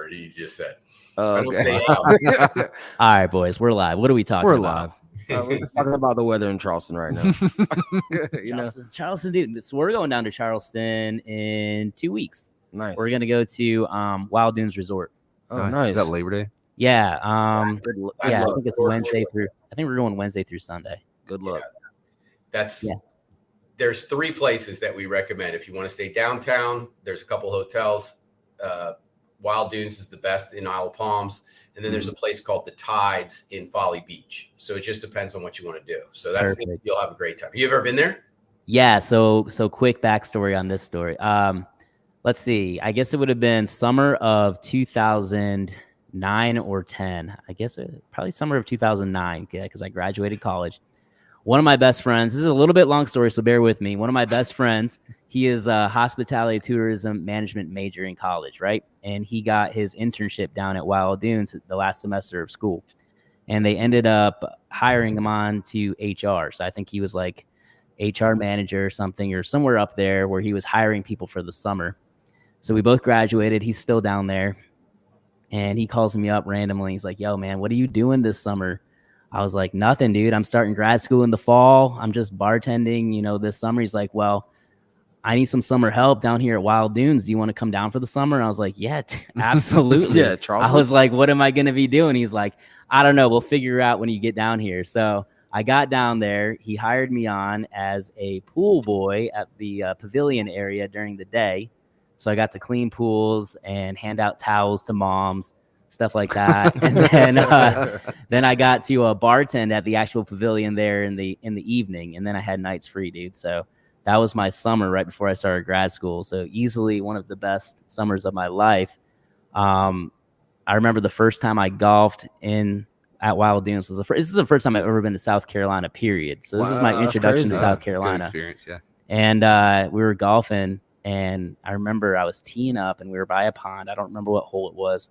word you just said. Oh, I don't okay. say All right, boys, we're live. What are we talking about? We're just talking about the weather in Charleston right now. Charleston, dude. So we're going down to Charleston in 2 weeks. Nice. We're gonna go to Wild Dunes Resort. Oh, nice. Is that Labor Day? Yeah. Good I luck. think it's Wednesday through. I think we're going Wednesday through Sunday. Good luck. There's 3 places that we recommend if you want to stay downtown. There's a couple hotels. Wild Dunes is the best in Isle of Palms, and then there's a place called the Tides in Folly Beach. So it just depends on what you want to do. So you'll have a great time. You ever been there? Yeah. So quick backstory on this story. Let's see. I guess it would have been summer of 2009 or 10. I guess probably summer of 2009. Yeah, because I graduated college. One of my best friends, this is a little bit long story, so bear with me. One of my best friends, he is a hospitality tourism management major in college, right? And he got his internship down at Wild Dunes the last semester of school. And they ended up hiring him on to HR. So I think he was like HR manager or something, or somewhere up there where he was hiring people for the summer. So we both graduated. He's still down there. And he calls me up randomly. He's like, yo, man, what are you doing this summer? I was like, nothing, dude. I'm starting grad school in the fall. I'm just bartending, this summer. He's like, well, I need some summer help down here at Wild Dunes. Do you want to come down for the summer? And I was like, yeah, absolutely. Yeah, Charles. I was like, what am I going to be doing? He's like, I don't know. We'll figure it out when you get down here. So I got down there. He hired me on as a pool boy at the pavilion area during the day. So I got to clean pools and hand out towels to moms, stuff like that. And then I got to bartend at the actual pavilion there in the evening. And then I had nights free, dude. So that was my summer right before I started grad school. So easily one of the best summers of my life. I remember the first time I golfed at Wild Dunes this is the first time I've ever been to South Carolina, period. So this is my introduction to South Carolina. Good experience, yeah. And we were golfing, and I remember I was teeing up, and we were by a pond. I don't remember what hole it was.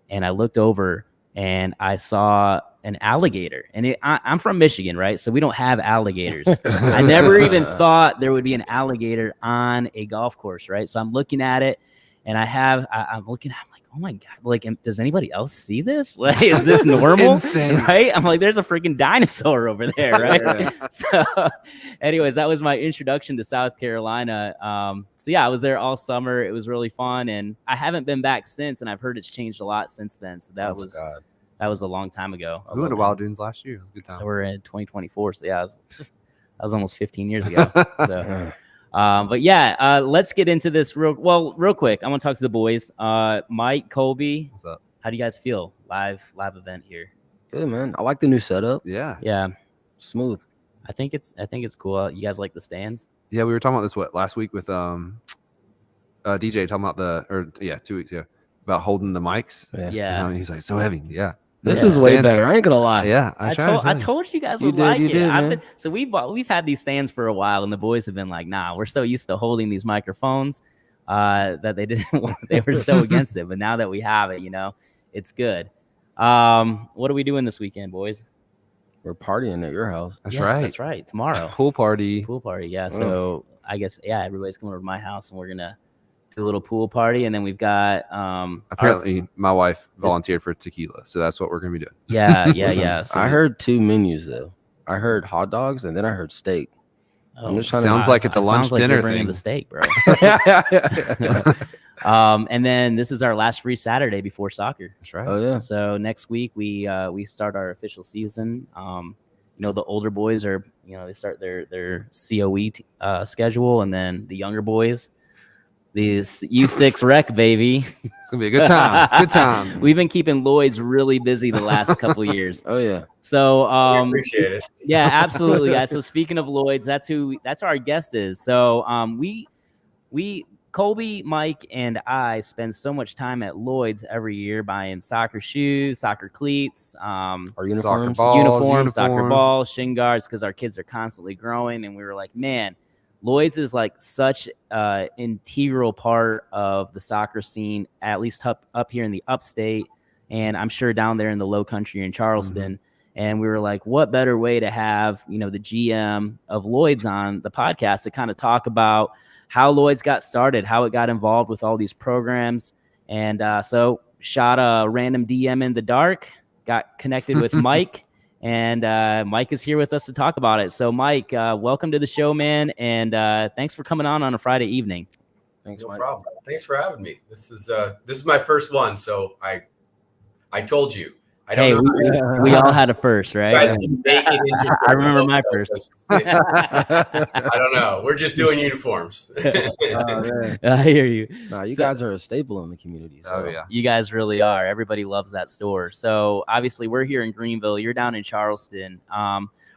And I looked over, and I saw an alligator. And I'm from Michigan, right? So we don't have alligators. I never even thought there would be an alligator on a golf course, right? So I'm looking at it, and I'm looking at it. Oh my God, like, does anybody else see this? Like, is this normal? Insane. Right? I'm like, there's a freaking dinosaur over there, right? Yeah. So anyways, that was my introduction to South Carolina. So yeah, I was there all summer. It was really fun, and I haven't been back since, and I've heard it's changed a lot since then. So that was a long time ago. We went to Wild Dunes last year. It was a good time. So we're in 2024. So yeah, that was almost 15 years ago. So but yeah, let's get into this real quick. I want to talk to the boys. Mike, Colby, What's up? how do you guys feel? Live event here. Good, man. I like the new setup. Yeah. Smooth. I think it's cool. You guys like the stands? Yeah, we were talking about this last week with DJ talking about 2 weeks ago about holding the mics. Yeah. And he's like, so heavy. Yeah. This is way better. I ain't gonna lie. Yeah. I told you guys would did, like you it. did, So we've had these stands for a while, and the boys have been like, nah, we're so used to holding these microphones that they didn't they were so against it. But now that we have it, it's good. What are we doing this weekend, boys? We're partying at your house. That's right. That's right. Tomorrow. Pool party. Yeah. So I guess everybody's coming over to my house, and we're gonna do a little pool party, and then we've got apparently my wife volunteered for tequila, so that's what we're gonna be doing. Yeah. So I heard 2 menus though. I heard hot dogs, and then I heard steak. I'm just trying sounds like it's a lunch dinner thing. The steak, bro. And then this is our last free Saturday before soccer. That's right. Oh yeah. So next week we start our official season. The older boys are they start their COE schedule, and then the younger boys, the U6 rec, baby. It's gonna be a good time. Good time. We've been keeping Lloyds really busy the last couple of years. Oh yeah. So I appreciate it. Yeah, absolutely, guys. So speaking of Lloyds, that's who our guest is. So we Colby, Mike, and I spend so much time at Lloyd's every year buying soccer shoes, soccer cleats, Our uniforms. uniforms, soccer balls, shin guards, because our kids are constantly growing, and we were like, man, Lloyd's is like such an integral part of the soccer scene, at least up here in the upstate, and I'm sure down there in the low country in Charleston. And we were like, what better way to have, the GM of Lloyd's on the podcast to kind of talk about how Lloyd's got started, how it got involved with all these programs. And so shot a random DM in the dark, got connected with Mike, and Mike is here with us to talk about it. So Mike, welcome to the show, man. And thanks for coming on a Friday evening. Thanks, No Mike. problem. Thanks for having me. This is my first one, so I told you. I don't know. We all had a first, right? You guys can make it into I remember my first. I don't know. We're just doing uniforms. I hear you. Nah, you guys are a staple in the community. So. Oh yeah. You guys really are. Everybody loves that store. So obviously we're here in Greenville. You're down in Charleston.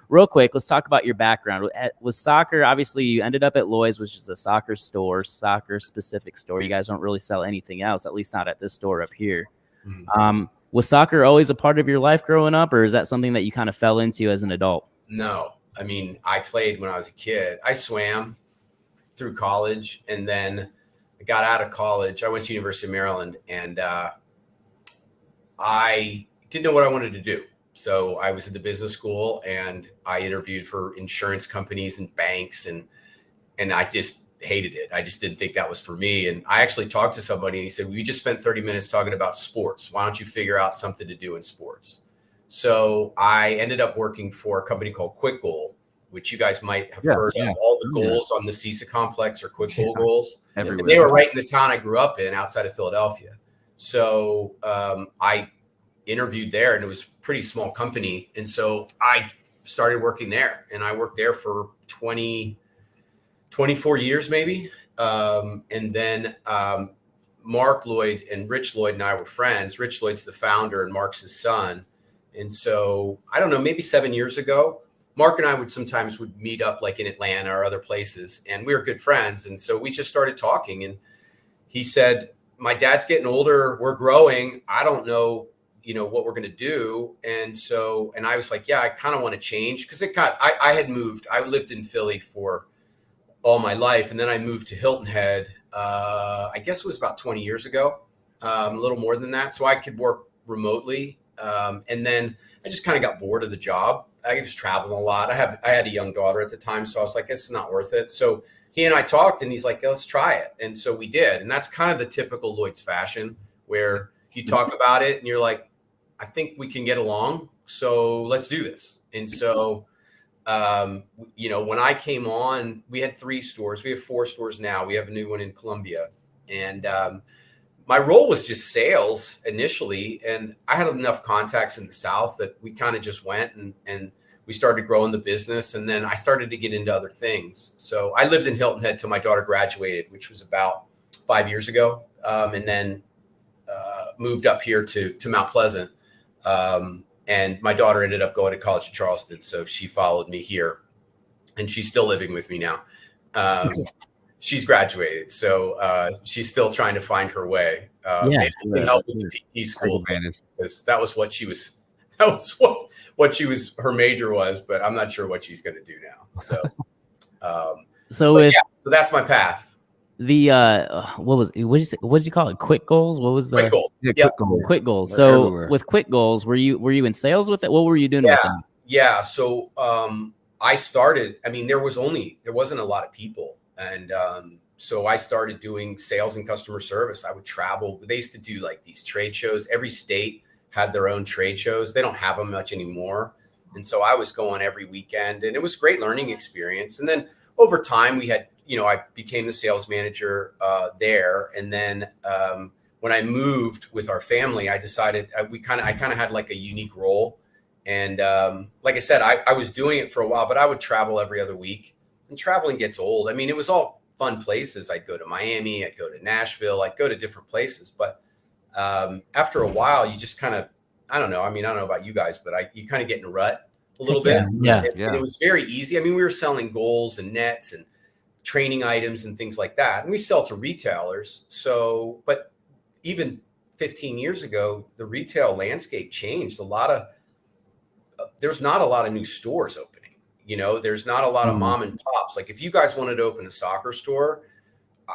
Real quick, let's talk about your background. With soccer, obviously you ended up at Lloyd's, which is a soccer store, soccer specific store. You guys don't really sell anything else, at least not at this store up here. Mm-hmm. Was soccer always a part of your life growing up, or is that something that you kind of fell into as an adult? No. I mean, I played when I was a kid. I swam through college, and then I got out of college. I went to University of Maryland, and I didn't know what I wanted to do. So I was at the business school, and I interviewed for insurance companies and banks, and I just hated it. I just didn't think that was for me. And I actually talked to somebody, and he said, "We just spent 30 minutes talking about sports. Why don't you figure out something to do in sports?" So I ended up working for a company called Quick Goal, which you guys might have heard of. All the goals on the CISA complex are Quick Goal goals. Everywhere. And they were right in the town I grew up in, outside of Philadelphia. So I interviewed there, and it was a pretty small company. And so I started working there, and I worked there for 24 years maybe. And then Mark Lloyd and Rich Lloyd and I were friends. Rich Lloyd's the founder, and Mark's his son. And so I don't know, maybe 7 years ago, Mark and I would meet up like in Atlanta or other places, and we were good friends. And so we just started talking, and he said, "My dad's getting older. We're growing. I don't know, what we're going to do." And I was like, "Yeah, I kind of want to change." Cause I had moved. I lived in Philly for all my life. And then I moved to Hilton Head. I guess it was about 20 years ago, a little more than that. So I could work remotely. And then I just kind of got bored of the job. I was traveling a lot. I had a young daughter at the time, so I was like, "It's not worth it." So he and I talked, and he's like, "Let's try it." And so we did. And that's kind of the typical Lloyd's fashion, where you talk about it and you're like, "I think we can get along. So let's do this." And so, when I came on, we had 3 stores. We have 4 stores now. We have a new one in Columbia. And my role was just sales initially. And I had enough contacts in the South that we kind of just went and we started growing the business. And then I started to get into other things. So I lived in Hilton Head till my daughter graduated, which was about 5 years ago. And then moved up here to Mount Pleasant. And my daughter ended up going to college in Charleston. So she followed me here, and she's still living with me now. She's graduated, so she's still trying to find her way. Maybe I can help with the PT school, because that was what she was. That was what she was. Her major was, but I'm not sure what she's going to do now. So, so that's my path. The what did you call it? Quick goals? What was the Quick goal? Yeah, quick goals. They're So everywhere. with quick goals, were you in sales with it? What were you doing with them? Yeah. So I started. I mean, there wasn't a lot of people, and so I started doing sales and customer service. I would travel. They used to do like these trade shows. Every state had their own trade shows. They don't have them much anymore, and so I was going every weekend, and it was a great learning experience. And then over time, we had. I became the sales manager there. And then when I moved with our family, I decided I kind of had like a unique role. And like I said, I was doing it for a while, but I would travel every other week, and traveling gets old. I mean, it was all fun places. I'd go to Miami, I'd go to Nashville, I'd go to different places. But after a while, you just kind of, I don't know. I mean, I don't know about you guys, but you kind of get in a rut a little bit. Yeah. And it was very easy. I mean, we were selling goals and nets and training items and things like that. And we sell to retailers. So, but even 15 years ago, the retail landscape changed. There's not a lot of new stores opening. There's not a lot of mom and pops. Like if you guys wanted to open a soccer store,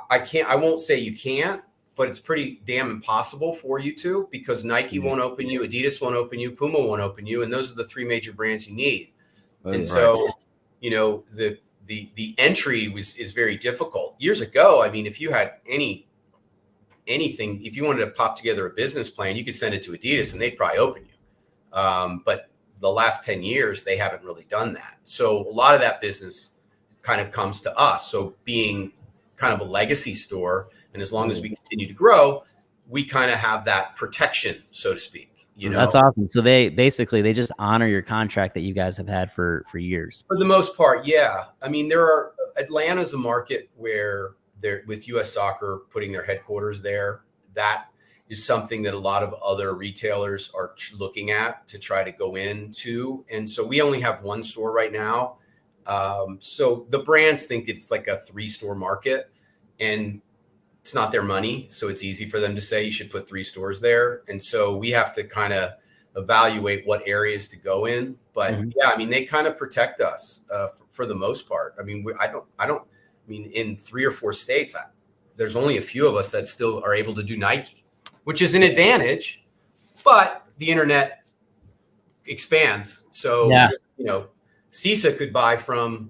I won't say you can't, but it's pretty damn impossible for you to, because Nike won't open you, Adidas won't open you, Puma won't open you. And those are the 3 major brands you need. And so, the entry is very difficult. Years ago, I mean, if you had any anything, if you wanted to pop together a business plan, you could send it to Adidas and they'd probably open you. But the last 10 years, they haven't really done that. So a lot of that business kind of comes to us. So being kind of a legacy store, and as long as we continue to grow, we kind of have that protection, so to speak. You know, that's awesome. So they just honor your contract that you guys have had for years. For the most part, yeah. I mean, Atlanta's a market where they're with U.S. Soccer putting their headquarters there. That is something that a lot of other retailers are looking at to try to go into. And so we only have one store right now. So the brands think it's like a 3-store market, and it's not their money. So it's easy for them to say you should put 3 stores there. And so we have to kind of evaluate what areas to go in. But yeah, I mean, they kind of protect us for the most part. I mean, I mean, in 3 or 4 states, there's only a few of us that still are able to do Nike, which is an advantage, but the internet expands. So, you know, CISA could buy from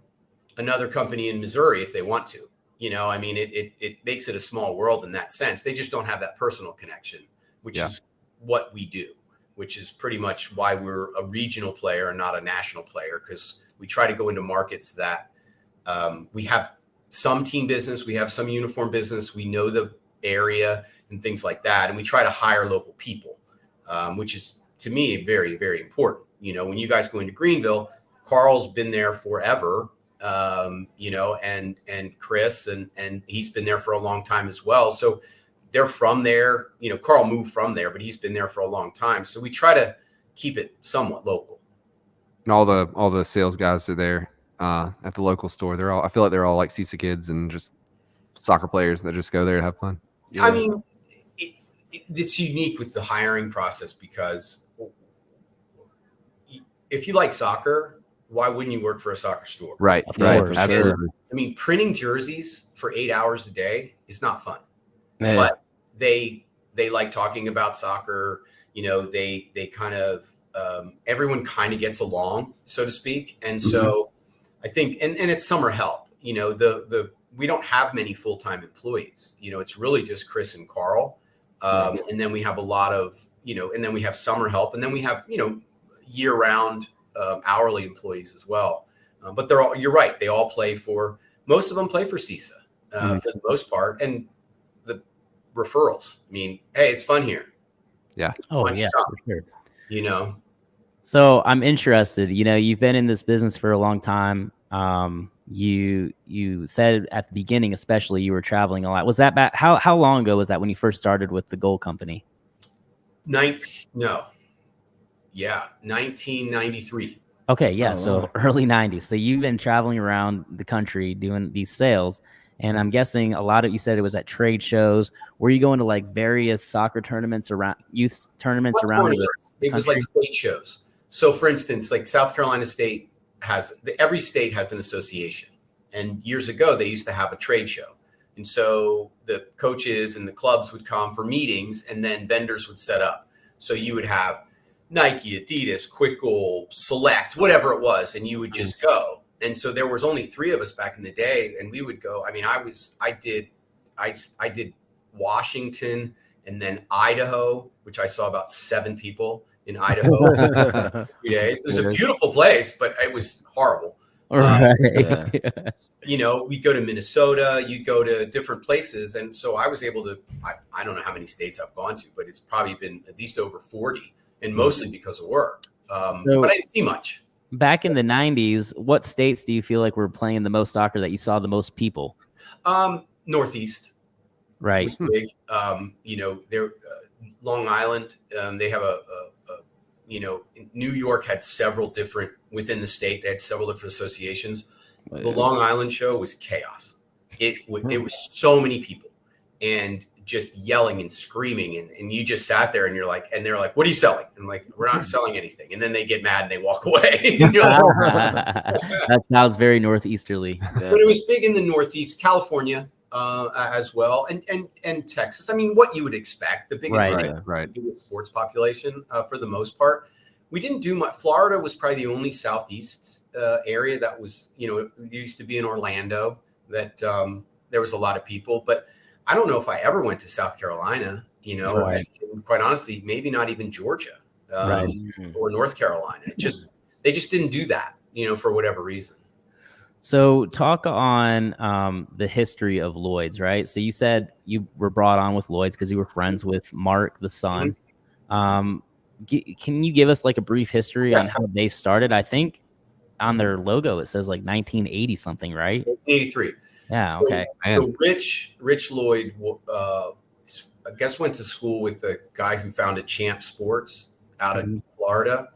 another company in Missouri if they want to. You know, I mean, it makes it a small world in that sense. They just don't have that personal connection, which is what we do, which is pretty much why we're a regional player and not a national player, because we try to go into markets that we have some team business, we have some uniform business, we know the area and things like that. And we try to hire local people, which is, to me, very, very important. You know, when you guys go into Greenville, Carl's been there forever. You know, and Chris, and he's been there for a long time as well. So they're from there. You know, Carl moved from there, but he's been there for a long time. So we try to keep it somewhat local. And all the sales guys are there at the local store. I feel like they're all like CISA kids and just soccer players that just go there to have fun. Yeah. I mean, it's unique with the hiring process, because if you like soccer, why wouldn't you work for a soccer store? Right. Absolutely. I mean, printing jerseys for 8 hours a day is not fun. Yeah. But they like talking about soccer. You know, they kind of everyone kind of gets along, so to speak. And so I think, and it's summer help. You know, we don't have many full-time employees. You know, it's really just Chris and Carl, and then we have a lot of, you know, and then we have summer help, and then we have, you know, year-round hourly employees as well. But you're right. They all most of them play for CISA for the most part. And the referrals, I mean, hey, it's fun here. Yeah. Oh yeah, for sure. You know? So I'm interested, you know, you've been in this business for a long time. You said at the beginning, especially, you were traveling a lot. Was that back? How long ago was that when you first started with the Gold Company? 1993. Okay, yeah, Oh, so wow. early 90s. So you've been traveling around the country doing these sales, and I'm guessing a lot of, you said it was at trade shows. Were you going to like various soccer tournaments around, youth tournaments around It was like state shows. So for instance, like South Carolina State every state has an association. And years ago, they used to have a trade show. And so the coaches and the clubs would come for meetings, and then vendors would set up. So you would have Nike, Adidas, Quick Goal, Select, whatever it was, and you would just go. And so there was only 3 of us back in the day, and we would go. I mean, I did Washington and then Idaho, which I saw about 7 people in Idaho for 3 days. It was a beautiful place, but it was horrible. Right. You know, we go to Minnesota, you go to different places. And so I was able to, I don't know how many states I've gone to, but it's probably been at least over 40, and mostly because of work. But I didn't see much. Back in the 90s, what states do you feel like were playing the most soccer that you saw the most people? Northeast. Right. Was big. You know, Long Island, they have you know, New York had several different, within the state, they had several different associations. Oh, yeah. The Long Island show was chaos. It was so many people and just yelling and screaming. And you just sat there and you're like, and they're like, what are you selling? And I'm like, we're not selling anything. And then they get mad and they walk away. That sounds very northeasterly. Yeah. But it was big in the Northeast, California as well, and Texas. I mean, what you would expect, the biggest biggest sports population for the most part. We didn't do much. Florida was probably the only Southeast area that was, you know, it used to be in Orlando that there was a lot of people. But I don't know if I ever went to South Carolina, Right. and quite honestly, maybe not even Georgia, Right. or North Carolina. They just didn't do that, for whatever reason. So talk on the history of Lloyd's, right? So you said you were brought on with Lloyd's because you were friends with Mark, the son. Can you give us like a brief history on how they started? I think on their logo it says like 1980 something, right? 1983. Yeah. So, Okay. So Rich Lloyd, I guess, went to school with the guy who founded Champ Sports out of Florida,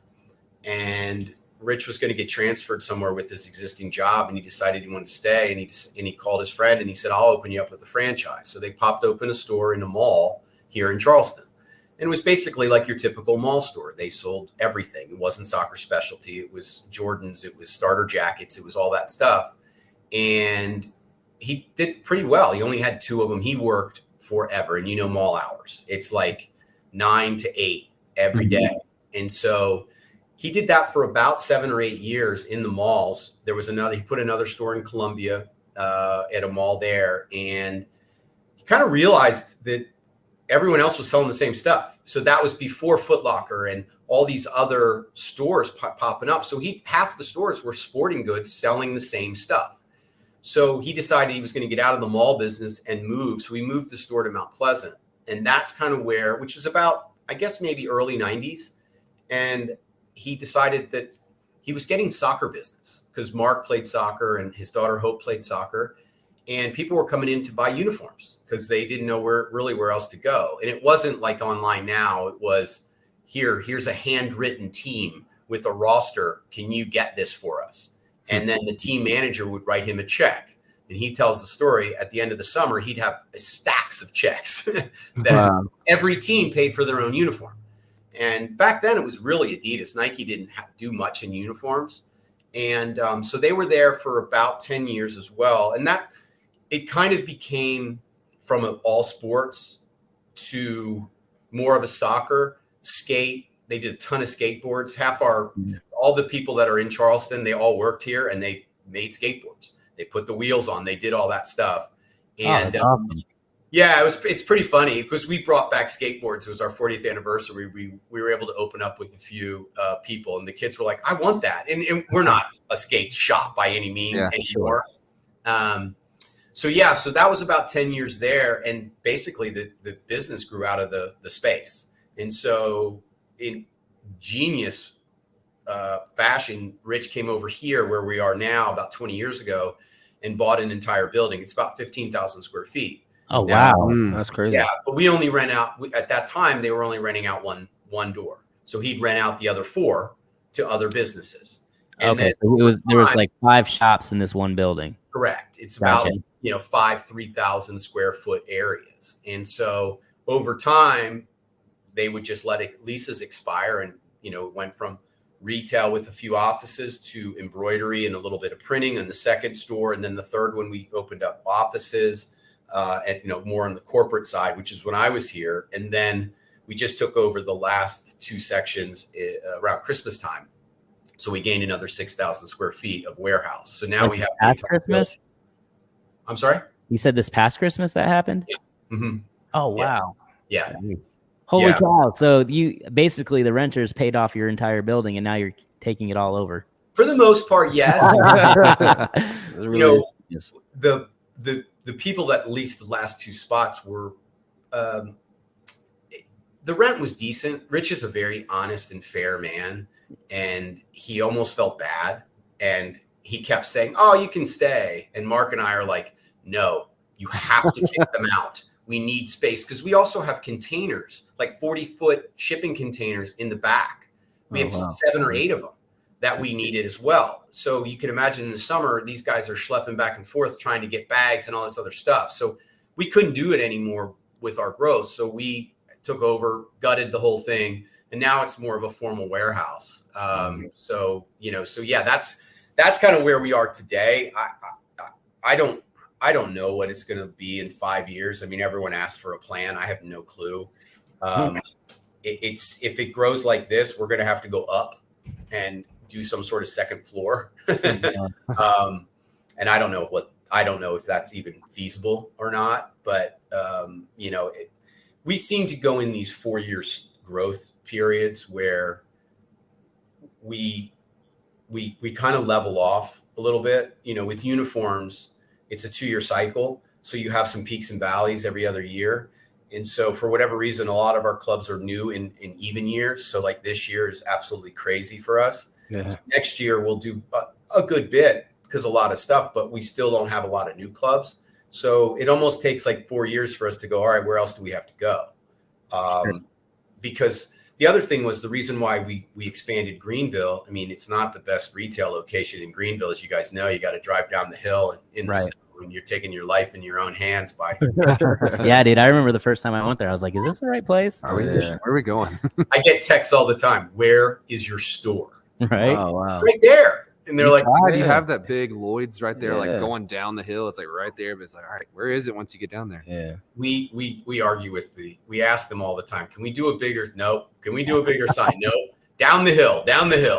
and Rich was going to get transferred somewhere with his existing job, and he decided he wanted to stay, and he called his friend and he said, "I'll open you up with a franchise." So they popped open a store in a mall here in Charleston. And it was basically like your typical mall store. They sold everything. It wasn't soccer specialty. It was Jordans. It was starter jackets. It was all that stuff. And he did pretty well. He only had 2 of them. He worked forever. And mall hours. It's like 9 to 8 every day. And so he did that for about 7 or 8 years in the malls. He put another store in Columbia at a mall there. And he kind of realized that everyone else was selling the same stuff. So that was before Foot Locker and all these other stores popping up. So half the stores were sporting goods selling the same stuff. So he decided he was going to get out of the mall business and move. So he moved the store to Mount Pleasant. And that's kind of which was about, I guess, maybe early 90s. And he decided that he was getting soccer business because Mark played soccer and his daughter Hope played soccer. And people were coming in to buy uniforms because they didn't know where else to go. And it wasn't like online now. It was, here's a handwritten team with a roster. Can you get this for us? And then the team manager would write him a check. And he tells the story at the end of the summer, he'd have stacks of checks that every team paid for their own uniform. And back then it was really Adidas. Nike didn't do much in uniforms. And so they were there for about 10 years as well. And it kind of became from all sports to more of a soccer, skate. They did a ton of skateboards. All the people that are in Charleston, they all worked here and they made skateboards. They put the wheels on, they did all that stuff. And yeah, it's pretty funny because we brought back skateboards. It was our 40th anniversary. We were able to open up with a few people and the kids were like, I want that. And we're not a skate shop by any means anymore. Sure. So that was about 10 years there. And basically the business grew out of the space. And so in genius fashion, Rich came over here where we are now about 20 years ago and bought an entire building. It's about 15,000 square feet. Oh, wow. That's crazy. Yeah. But we only rent out at that time, they were only renting out one door. So he'd rent out the other 4 to other businesses. And okay. So there was like 5 shops in this one building. Correct. It's about 3,000 square foot areas. And so over time, they would just let leases expire. And, it went from retail with a few offices to embroidery and a little bit of printing in the second store. And then the third one, we opened up offices and, more on the corporate side, which is when I was here. And then we just took over the last 2 sections around Christmas time. So we gained another 6,000 square feet of warehouse. So now we have past Christmas. I'm sorry. You said this past Christmas that happened? Yeah. Mm-hmm. Oh, wow. Yeah. Holy cow. So basically the renters paid off your entire building and now you're taking it all over. For the most part, yes. The people that leased the last 2 spots were, the rent was decent. Rich is a very honest and fair man. And he almost felt bad. And he kept saying, "Oh, you can stay." And Mark and I are like, "No, you have to kick them out. We need space." Because we also have containers, like 40-foot shipping containers in the back. We have 7 or 8 of them that we needed as well. So you can imagine in the summer, these guys are schlepping back and forth trying to get bags and all this other stuff. So we couldn't do it anymore with our growth. So we took over, gutted the whole thing. And now it's more of a formal warehouse. So that's kind of where we are today. I don't know what it's going to be in 5 years. I mean, everyone asks for a plan. I have no clue. If it grows like this, we're going to have to go up and do some sort of second floor. And I don't know I don't know if that's even feasible or not, but we seem to go in these 4-year growth periods where we kind of level off a little bit. With uniforms, it's a 2-year cycle, so you have some peaks and valleys every other year. And so for whatever reason, a lot of our clubs are new in even years. So like this year is absolutely crazy for us. Yeah. So next year we'll do a good bit because a lot of stuff, but we still don't have a lot of new clubs. So it almost takes like 4 years for us to go, all right, where else do we have to go? Because the other thing was the reason why we expanded Greenville. I mean, it's not the best retail location in Greenville. As you guys know, you got to drive down the hill and in the snow, and you're taking your life in your own hands by. Yeah, dude. I remember the first time I went there, I was like, is this the right place? Where are we going? I get texts all the time. Where is your store? Right. Oh, wow. It's right there. And they're like, you have that big Lloyd's right there, like going down the hill. It's like right there, but it's like, all right, where is it once you get down there? Yeah. We argue with we ask them all the time. Can we do a bigger? Nope. Can we do a bigger sign? Nope. Down the hill.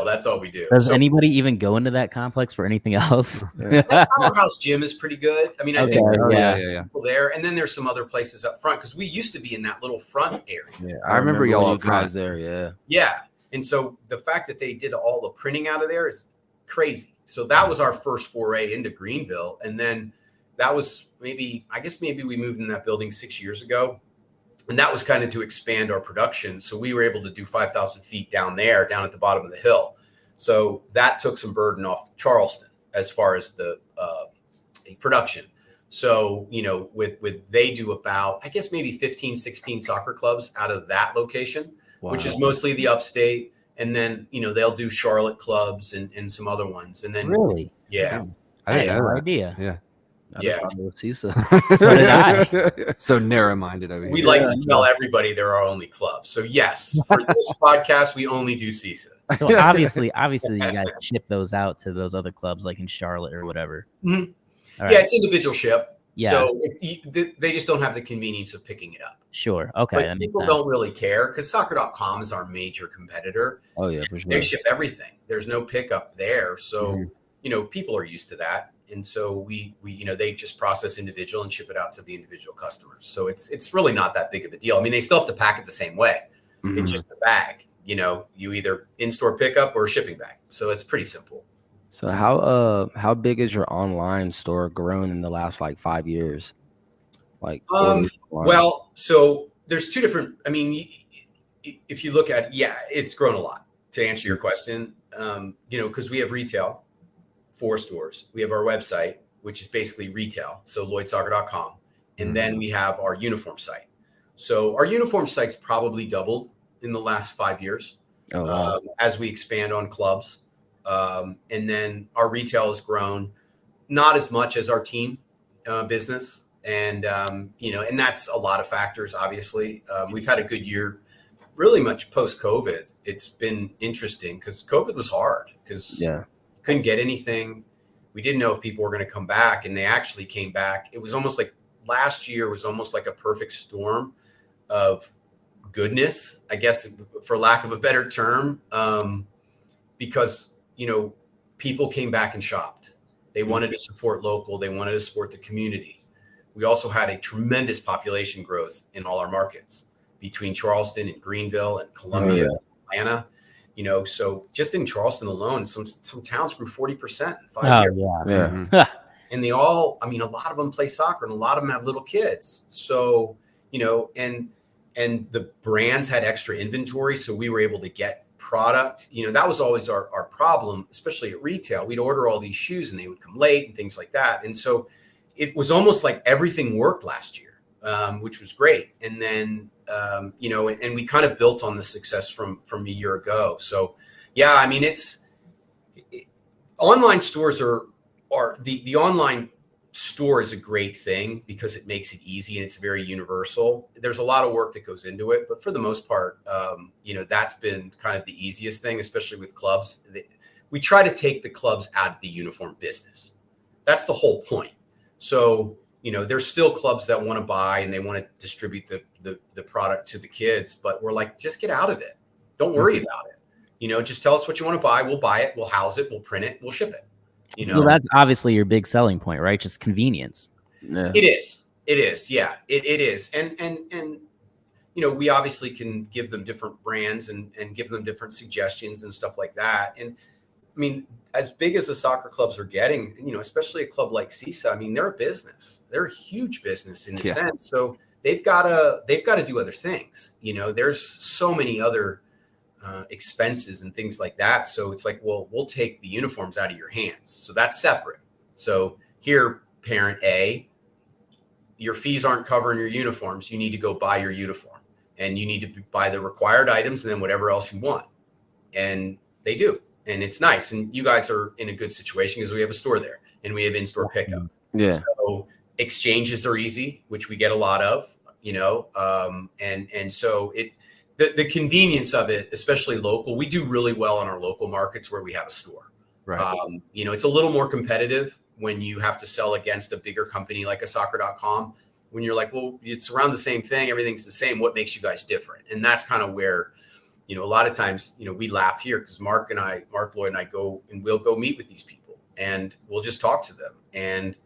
That's all we do. Does anybody even go into that complex for anything else? That Powerhouse Gym is pretty good. I mean, I think yeah. people there, and then there's some other places up front because we used to be in that little front area. Yeah, I remember y'all you guys there. Yeah. Yeah, and so the fact that they did all the printing out of there is crazy. So that was our first foray into Greenville, and then that was maybe we moved in that building 6 years ago. And that was kind of to expand our production. So we were able to do 5,000 feet down at the bottom of the hill. So that took some burden off Charleston as far as the production. So, with they do about, I guess, maybe 15, 16 soccer clubs out of that location, which is mostly the upstate. And then, they'll do Charlotte clubs and some other ones. And then, really? Yeah. I had no idea. Yeah. So did I. So narrow-minded over here. We like to tell everybody they're our only club. So yes, for this podcast, we only do CISA. So obviously, you guys ship those out to those other clubs, like in Charlotte or whatever. Mm-hmm. Right. Yeah, it's individual ship. Yeah. So they just don't have the convenience of picking it up. Sure. Okay. But people don't really care because soccer.com is our major competitor. Oh yeah, for sure. They ship everything. There's no pickup there. So, people are used to that. And so we they just process individual and ship it out to the individual customers. So it's really not that big of a deal. I mean, they still have to pack it the same way. Mm-hmm. It's just the bag, you either in-store pickup or a shipping bag. So it's pretty simple. So how big is your online store grown in the last like 5 years? Like, well, so there's two different, I mean, if you look at, it's grown a lot to answer your question. Cause we have retail, 4 stores. We have our website, which is basically retail. So lloydsoccer.com. And then we have our uniform site. So our uniform site's probably doubled in the last 5 years as we expand on clubs. And then our retail has grown, not as much as our team business. And, and that's a lot of factors, obviously. We've had a good year, really much post-COVID. It's been interesting because COVID was hard because couldn't get anything. We didn't know if people were going to come back, and they actually came back. It was almost like last year was almost like a perfect storm of goodness, I guess, for lack of a better term, because, people came back and shopped. They wanted to support local. They wanted to support the community. We also had a tremendous population growth in all our markets between Charleston and Greenville and Columbia, Atlanta. So just in Charleston alone, some towns grew 40% in 5 years. Yeah. Mm-hmm. And they all, a lot of them play soccer and a lot of them have little kids. So, and the brands had extra inventory. So we were able to get product. That was always our problem, especially at retail. We'd order all these shoes and they would come late and things like that. And so it was almost like everything worked last year, which was great. And then, and we kind of built on the success from a year ago. So, online stores are the online store is a great thing because it makes it easy and it's very universal. There's a lot of work that goes into it, but for the most part, that's been kind of the easiest thing, especially with clubs. We try to take the clubs out of the uniform business. That's the whole point. So, there's still clubs that want to buy and they want to distribute the product to the kids, but we're like, just get out of it. Don't worry about it. Just tell us what you want to buy. We'll buy it. We'll house it. We'll print it. We'll ship it. You So know, that's obviously your big selling point, right? Just convenience. Yeah. it is. It is. Yeah, it is. And you know, we obviously can give them different brands and give them different suggestions and stuff like that. And I mean, as big as the soccer clubs are getting, you know, especially a club like CISA, I mean, they're a business. They're a huge business in a sense. So they've got to do other things. You know, there's so many other expenses and things like that. So it's like, well, we'll take the uniforms out of your hands. So that's separate. So here, parent A, your fees aren't covering your uniforms. You need to go buy your uniform, and you need to buy the required items and then whatever else you want. And they do. And it's nice. And you guys are in a good situation because we have a store there and we have in-store pickup. Yeah. So exchanges are easy, which we get a lot of, you know, and so the convenience of it, especially local, we do really well in our local markets where we have a store. Right. You know, it's a little more competitive when you have to sell against a bigger company like a soccer.com, when you're like, well, it's around the same thing. Everything's the same. What makes you guys different? And that's kind of where, you know, a lot of times, you know, we laugh here because Mark, Lloyd and I go and we'll go meet with these people and we'll just talk to them. And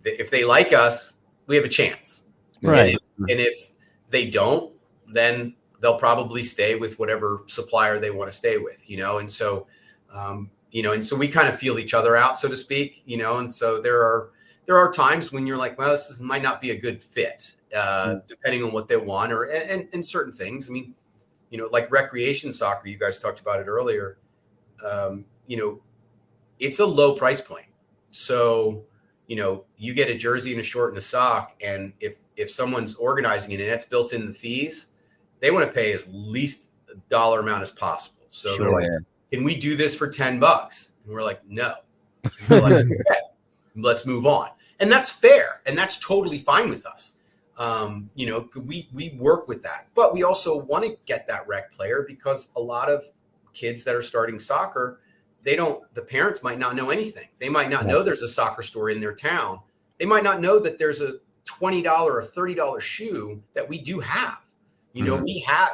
if they like us, we have a chance. Right. And if they don't, then they'll probably stay with whatever supplier they want to stay with, you know? And so, you know, and so we kind of feel each other out, so to speak, you know? And so there are times when you're like, well, this might not be a good fit, depending on what they want and certain things. I mean, you know, like recreation soccer, you guys talked about it earlier. You know, it's a low price point. So, you know, you get a jersey and a short and a sock. And if someone's organizing it and that's built in the fees, they want to pay as least a dollar amount as possible. So they're like, can we do this for $10? And we're like, no. And we're like, okay, let's move on. And that's fair. And that's totally fine with us. You know, we work with that, but we also want to get that rec player because a lot of kids that are starting soccer, the parents might not know anything. They might not know there's a soccer store in their town. They might not know that there's a $20 or $30 shoe that we do have. You know,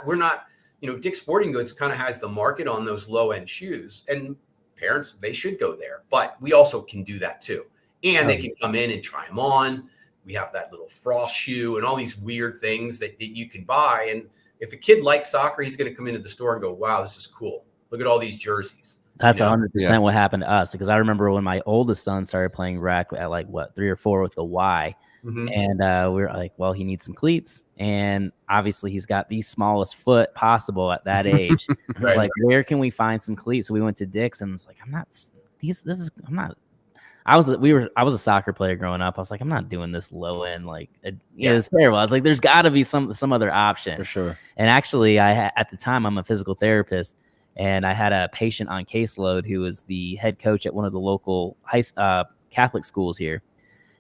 we're not, you know, Dick's Sporting Goods kind of has the market on those low end shoes, and parents, they should go there, but we also can do that too. And they can come in and try them on. We have that little frost shoe and all these weird things that you can buy. And if a kid likes soccer, he's going to come into the store and go, wow, this is cool. Look at all these jerseys. That's 100% what happened to us. Because I remember when my oldest son started playing rec at like 3 or 4 with the Y. And we were like, well, he needs some cleats. And obviously he's got the smallest foot possible at that age. Right. Like, where can we find some cleats? So we went to Dick's and it's like, I was a soccer player growing up. I was like, I'm not doing this low end. Like, it's terrible. I was like, there's got to be some other option. For sure. And actually, at the time, I'm a physical therapist, and I had a patient on caseload who was the head coach at one of the local Catholic schools here.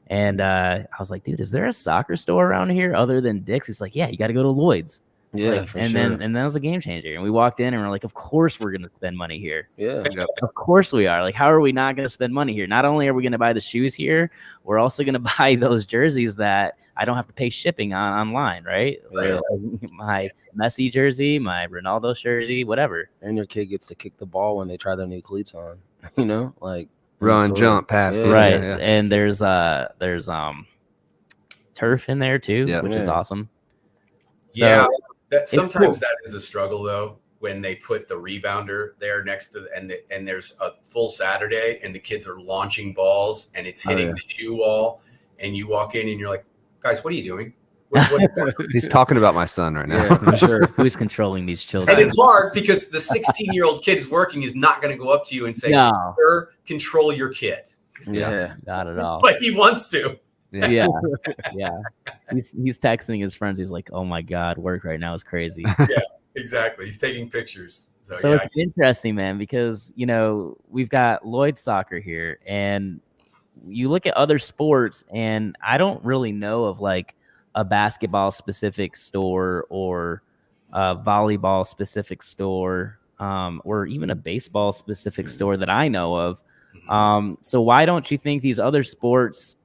And I was like, dude, is there a soccer store around here other than Dick's? He's like, yeah, you got to go to Lloyd's. Yeah, like, then that was a game changer. And we walked in and we're like, of course we're going to spend money here. Yeah. Of course we are. Like, how are we not going to spend money here? Not only are we going to buy the shoes here, we're also going to buy those jerseys that I don't have to pay shipping online, right? Yeah. Like my Messi jersey, my Ronaldo jersey, whatever. And your kid gets to kick the ball when they try their new cleats on. You know, like run, jump, pass. Yeah. Right. Yeah. And there's turf in there too, which is awesome. So, sometimes that is a struggle though, when they put the rebounder there next to and there's a full Saturday and the kids are launching balls and it's hitting the shoe wall and you walk in and you're like, guys, what are you doing? He's talking about my son right now. Yeah, for sure. Who's controlling these children? And it's hard because the 16-year-old kid is working is not going to go up to you and say, no. Sir, control your kid. Yeah. Not at all. But he wants to. Yeah. He's texting his friends. He's like, oh my God, work right now is crazy. Yeah, exactly. He's taking pictures. So it's interesting, man, because, you know, we've got Lloyd's soccer here and you look at other sports and I don't really know of like a basketball specific store or a volleyball specific store or even a baseball specific store that I know of. So why don't you think these other sports,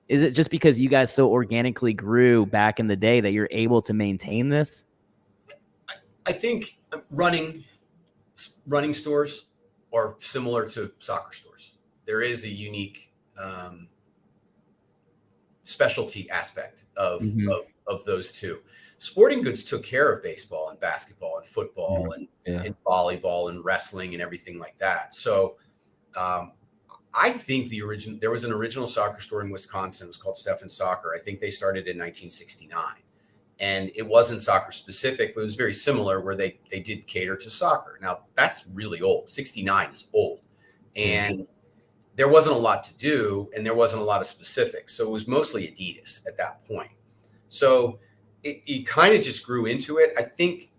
is it just because you guys so organically grew back in the day that you're able to maintain this? I think running stores are similar to soccer stores. there is a unique specialty aspect of, Mhm. of those two. Sporting goods took care of baseball and basketball and football and volleyball and wrestling and everything like that. So I think there was an original soccer store in Wisconsin. It was called Steffen's Soccer. I think they started in 1969. And it wasn't soccer specific, but it was very similar where they did cater to soccer. Now, that's really old. 69 is old. And there wasn't a lot to do, and there wasn't a lot of specifics. So it was mostly Adidas at that point. So it kind of just grew into it. I think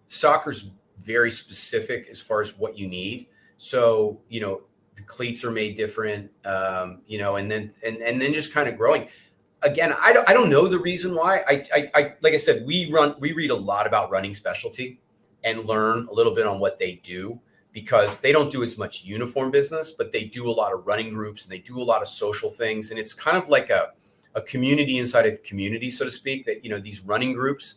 soccer's very specific as far as what you need. So, the cleats are made different, and then just kind of growing. Again, I don't know the reason why. I like I said, we read a lot about running specialty and learn a little bit on what they do, because they don't do as much uniform business, but they do a lot of running groups and they do a lot of social things. And it's kind of like a community inside of community, so to speak, that, these running groups,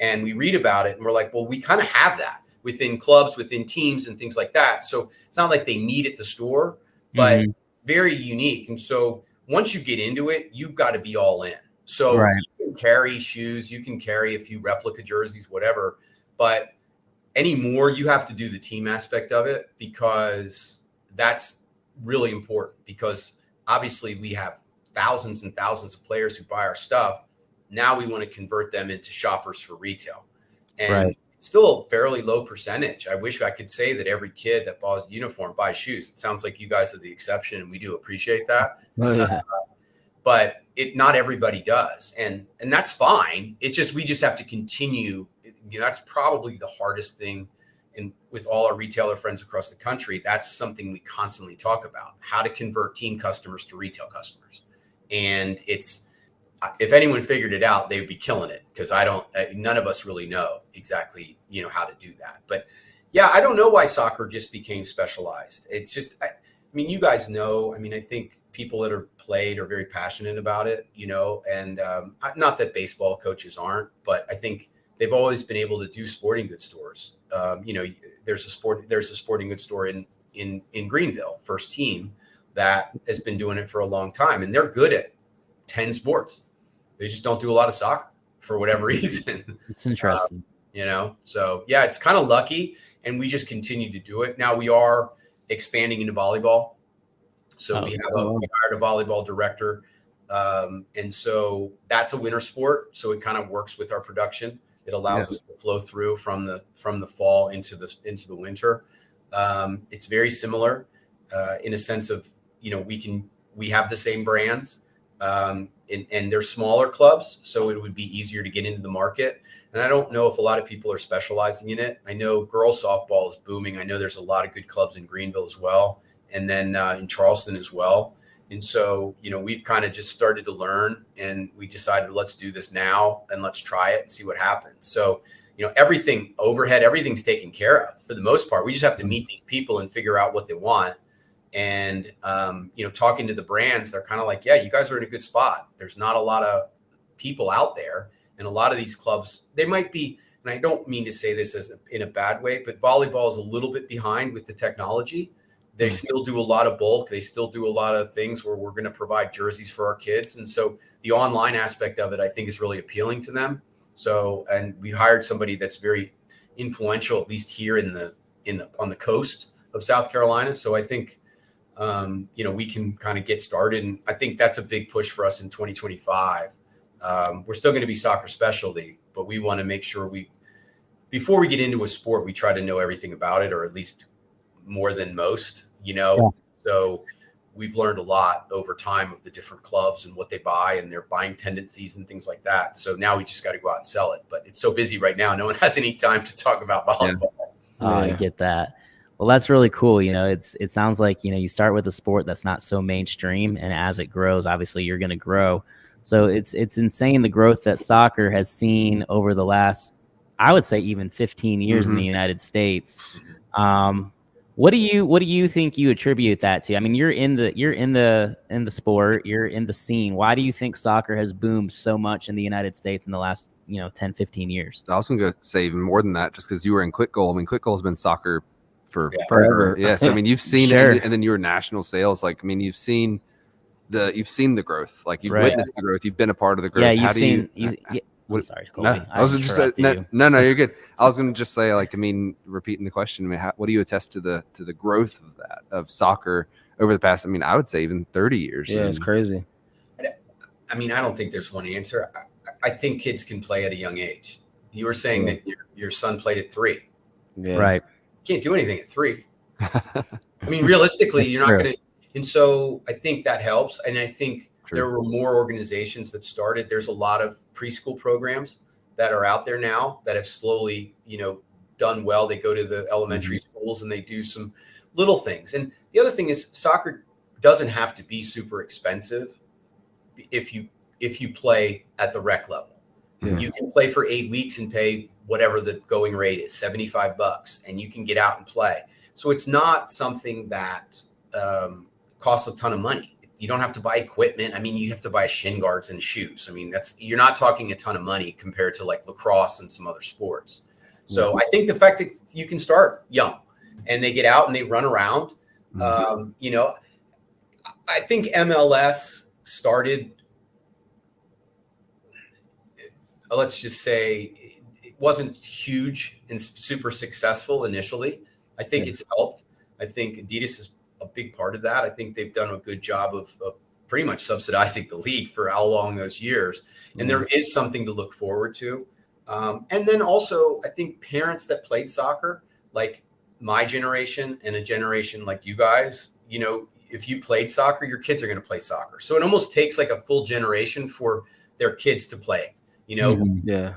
and we read about it and we're like, well, we kind of have that within clubs, within teams and things like that. So it's not like they meet at the store, but very unique. And so once you get into it, you've got to be all in. So you can carry shoes, you can carry a few replica jerseys, whatever, but anymore, you have to do the team aspect of it, because that's really important, because obviously we have thousands and thousands of players who buy our stuff. Now we want to convert them into shoppers for retail. And it's still a fairly low percentage. I wish I could say that every kid that buys a uniform buys shoes. It sounds like you guys are the exception, and we do appreciate that. But not everybody does. And that's fine. It's just, we just have to continue. That's probably the hardest thing. And with all our retailer friends across the country, that's something we constantly talk about, how to convert team customers to retail customers. And if anyone figured it out, they would be killing it, because none of us really know exactly, how to do that. But yeah, I don't know why soccer just became specialized. It's just, you guys know, I think people that are played are very passionate about it, and not that baseball coaches aren't, but I think they've always been able to do sporting goods stores. There's a sporting goods store in Greenville, First Team, that has been doing it for a long time, and they're good at 10 sports. They just don't do a lot of soccer for whatever reason. It's interesting. So yeah, it's kind of lucky, and we just continue to do it. Now we are expanding into volleyball. So we hired a volleyball director. And so that's a winter sport. So it kind of works with our production. It allows us to flow through from the fall into the winter. It's very similar in a sense of, we have the same brands, and they're smaller clubs, so it would be easier to get into the market. And I don't know if a lot of people are specializing in it. I know girls softball is booming. I know there's a lot of good clubs in Greenville as well, and then in Charleston as well. And so, we've kind of just started to learn, and we decided, let's do this now and let's try it and see what happens. So, everything's taken care of for the most part. We just have to meet these people and figure out what they want. And, talking to the brands, they're kind of like, yeah, you guys are in a good spot. There's not a lot of people out there. And a lot of these clubs, they might be, and I don't mean to say this in a bad way, but volleyball is a little bit behind with the technology. They still do a lot of bulk. They still do a lot of things where we're going to provide jerseys for our kids. And so the online aspect of it, I think, is really appealing to them. So, and we hired somebody that's very influential, at least here on the coast of South Carolina. So I think, we can kind of get started. And I think that's a big push for us in 2025. We're still going to be soccer specialty, but we want to make sure before we get into a sport, we try to know everything about it, or at least more than most, So we've learned a lot over time of the different clubs and what they buy and their buying tendencies and things like that. So now we just got to go out and sell it. But it's so busy right now, no one has any time to talk about volleyball. I get that. Well, that's really cool. It sounds like, you start with a sport that's not so mainstream, and as it grows, obviously you're going to grow. So it's insane, the growth that soccer has seen over the last, I would say, even 15 years in the United States. What do you think you attribute that to? You're in the sport, you're in the scene. Why do you think soccer has boomed so much in the United States in the last 10, 15 years? I was going to say even more than that, just because you were in Quick Goal. Quick Goal has been soccer for Yeah. forever. Yes, I mean you've seen Sure. it, and then your national sales. Like I mean you've seen the growth. Like you've Right. witnessed the growth. You've been a part of the growth. Yeah, you've How do seen. you? I'm what- sorry, No, Colby. I was just saying, interrupted you. no, you're good. I was going to just say, like, I mean, repeating the question. I mean, what do you attest to the growth of that of soccer over the past? I mean, I would say even 30 years. Yeah, I it's mean, crazy. I mean, I don't think there's one answer. I think kids can play at a young age. You were saying that your son played at 3. Yeah. Right. You can't do anything at 3. I mean, realistically, you're not True. going to. And so I think that helps. And I think True. there were more organizations that started. There's a lot of preschool programs that are out there now that have slowly, done well. They go to the elementary schools and they do some little things. And the other thing is soccer doesn't have to be super expensive if you play at the rec level. Yeah. You can play for 8 weeks and pay whatever the going rate is, $75, and you can get out and play. So it's not something that costs a ton of money. You don't have to buy equipment. I mean, you have to buy shin guards and shoes. I mean, you're not talking a ton of money compared to like lacrosse and some other sports. So I think the fact that you can start young and they get out and they run around, I think MLS started, let's just say it wasn't huge and super successful initially. I think it's helped. I think Adidas is a big part of that. I think they've done a good job of pretty much subsidizing the league for how long those years. And there is something to look forward to. And then also, I think parents that played soccer, like my generation and a generation like you guys, if you played soccer, your kids are going to play soccer. So it almost takes like a full generation for their kids to play. Yeah.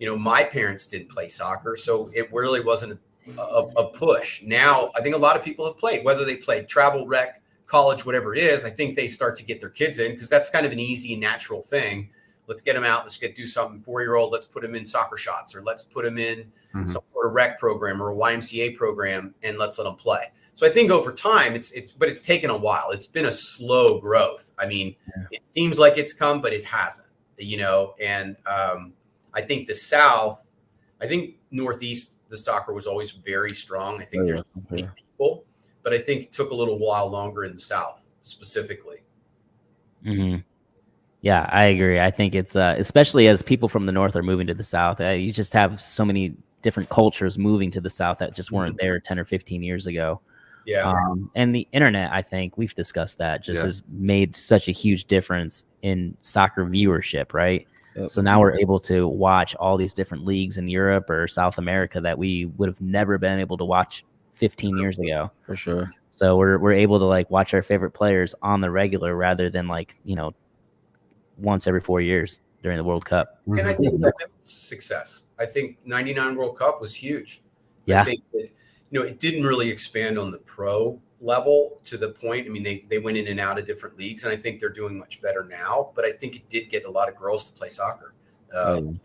My parents didn't play soccer, so it really wasn't a push. Now, I think a lot of people have played, whether they played travel rec, college, whatever it is. I think they start to get their kids in because that's kind of an easy and natural thing. Let's get them out. Let's do something. 4-year-old, let's put them in soccer shots, or let's put them in some sort of rec program or a YMCA program, and let's let them play. So I think over time, but it's taken a while. It's been a slow growth. I mean, It seems like it's come, but it hasn't. And I think the South, Northeast, the soccer was always very strong. I think there's many people, but I think it took a little while longer in the South specifically. Mm-hmm. Yeah, I agree. I think it's especially as people from the North are moving to the South, you just have so many different cultures moving to the South that just weren't there 10 or 15 years ago. Yeah. And the internet, I think we've discussed that, just has made such a huge difference in soccer viewership, right? Yep. So now we're able to watch all these different leagues in Europe or South America that we would have never been able to watch 15 years ago. For sure. So we're able to like watch our favorite players on the regular rather than once every 4 years during the World Cup. And I think that was success. I think 99 World Cup was huge. Yeah. I think that, it didn't really expand on the pro level to the point. I mean, they went in and out of different leagues, and I think they're doing much better now. But I think it did get a lot of girls to play soccer. And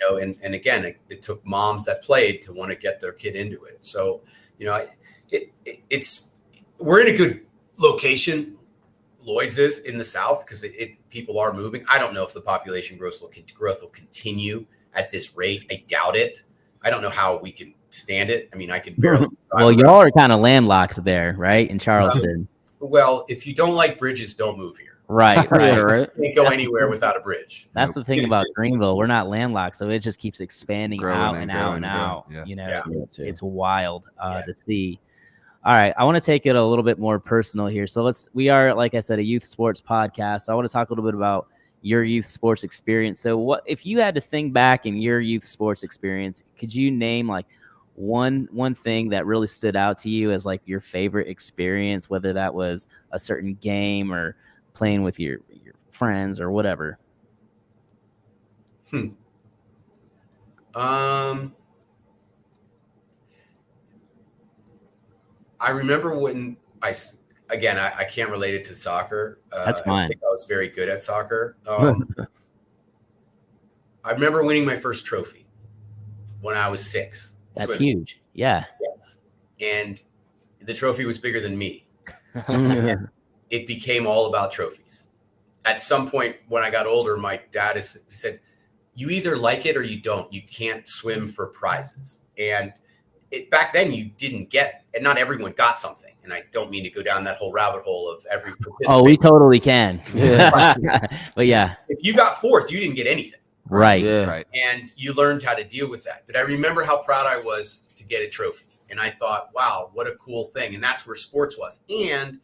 again, it took moms that played to want to get their kid into it. So, we're in a good location. Lloyds is in the South because people are moving. I don't know if the population growth will continue at this rate. I doubt it. I don't know how we can stand it. I mean, I could barely. Well, y'all are kind of landlocked there, right? In Charleston. Well, if you don't like bridges, don't move here. Right. You can't go anywhere without a bridge. That's the thing about Greenville. We're not landlocked, so it just keeps expanding out and out and out. Yeah. It's wild to see. All right, I want to take it a little bit more personal here. So we are, like I said, a youth sports podcast. So I want to talk a little bit about your youth sports experience. So what if you had to think back in your youth sports experience, could you name like one thing that really stood out to you as like your favorite experience, whether that was a certain game or playing with your friends or whatever? I remember when I can't relate it to soccer. That's fine. I think I was very good at soccer. I remember winning my first trophy when I was 6. That's huge. Yeah. Yes. And the trophy was bigger than me. It became all about trophies. At some point when I got older, my dad said, you either like it or you don't. You can't swim for prizes. And back then you didn't get, and not everyone got something. And I don't mean to go down that whole rabbit hole of every participant. Oh, we totally can. Yeah. But yeah. If you got fourth, you didn't get anything. Right. Yeah. Right. And you learned how to deal with that. But I remember how proud I was to get a trophy. And I thought, wow, what a cool thing. And that's where sports was. And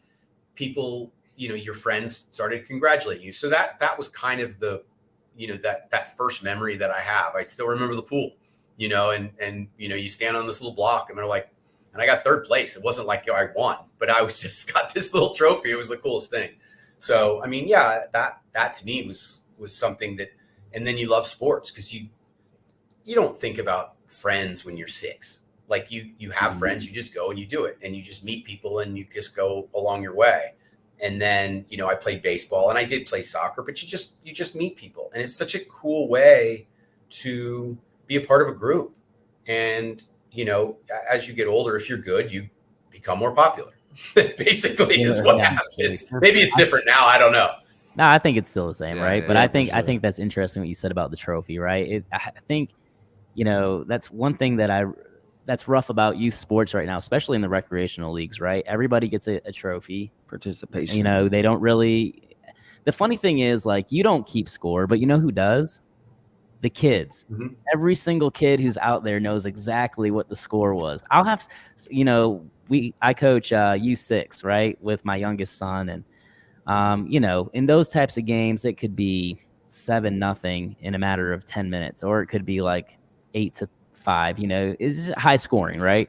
people, your friends started congratulating you. So that was kind of the, that first memory that I have. I still remember the pool, and you stand on this little block and they're like, and I got third place. It wasn't like I won, but I was just got this little trophy. It was the coolest thing. So, I mean, yeah, that to me was something that, and then you love sports because you don't think about friends when you're 6. Like you have friends, you just go and you do it, and you just meet people and you just go along your way. And then, I played baseball and I did play soccer, but you just meet people, and it's such a cool way to be a part of a group. And, as you get older, if you're good, you become more popular. Basically is what happens. Maybe it's different now. I don't know. No, I think it's still the same, right? But yeah, I think for sure. that's interesting what you said about the trophy, right? I think, that's one thing that's rough about youth sports right now, especially in the recreational leagues, right? Everybody gets a trophy. Participation. They don't really. The funny thing is, like, you don't keep score, but you know who does? The kids. Mhm. Every single kid who's out there knows exactly what the score was. I'll have, I coach U6, right, with my youngest son, and in those types of games, it could be 7-0 in a matter of 10 minutes, or it could be like 8-5. It's high scoring, right?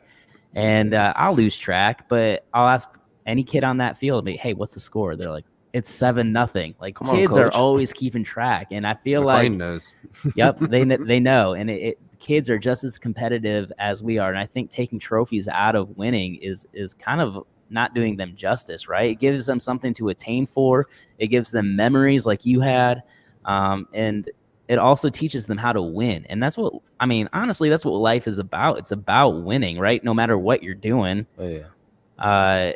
And I'll lose track, but I'll ask any kid on that field, hey, what's the score? They're like, it's 7-0. Like, Come on, kids are coach. always keeping track, and I feel McLean like, knows. yep, they know, and kids are just as competitive as we are, and I think taking trophies out of winning is kind of not doing them justice, right? It gives them something to attain for. It gives them memories like you had, and it also teaches them how to win. And that's what, honestly, that's what life is about. It's about winning, right? No matter what you're doing. Oh, yeah.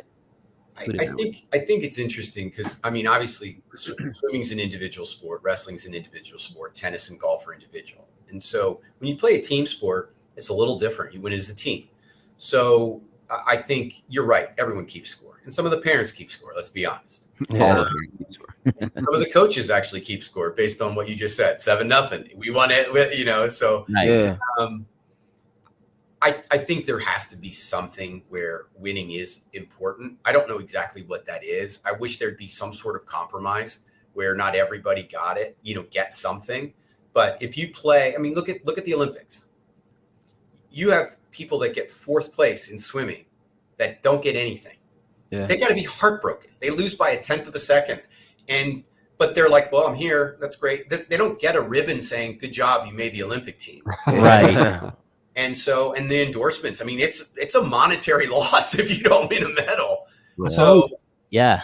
I think it's interesting because, obviously swimming's an individual sport, wrestling's an individual sport, tennis and golf are individual. And so when you play a team sport, it's a little different. You win as a team. So I think you're right. Everyone keeps score. And some of the parents keep score. Let's be honest. All Yeah. the parents keep score. Some of the coaches actually keep score based on what you just said. 7-0. We won it, so Right. Yeah. I think there has to be something where winning is important. I don't know exactly what that is. I wish there'd be some sort of compromise where not everybody got it, get something. But if you play, look at the Olympics. You have people that get 4th place in swimming that don't get anything. Yeah. They got to be heartbroken. They lose by 1/10 of a second. But they're like, well, I'm here. That's great. They don't get a ribbon saying, good job, you made the Olympic team. Right. And the endorsements, it's a monetary loss if you don't win a medal. Right. So, Yeah.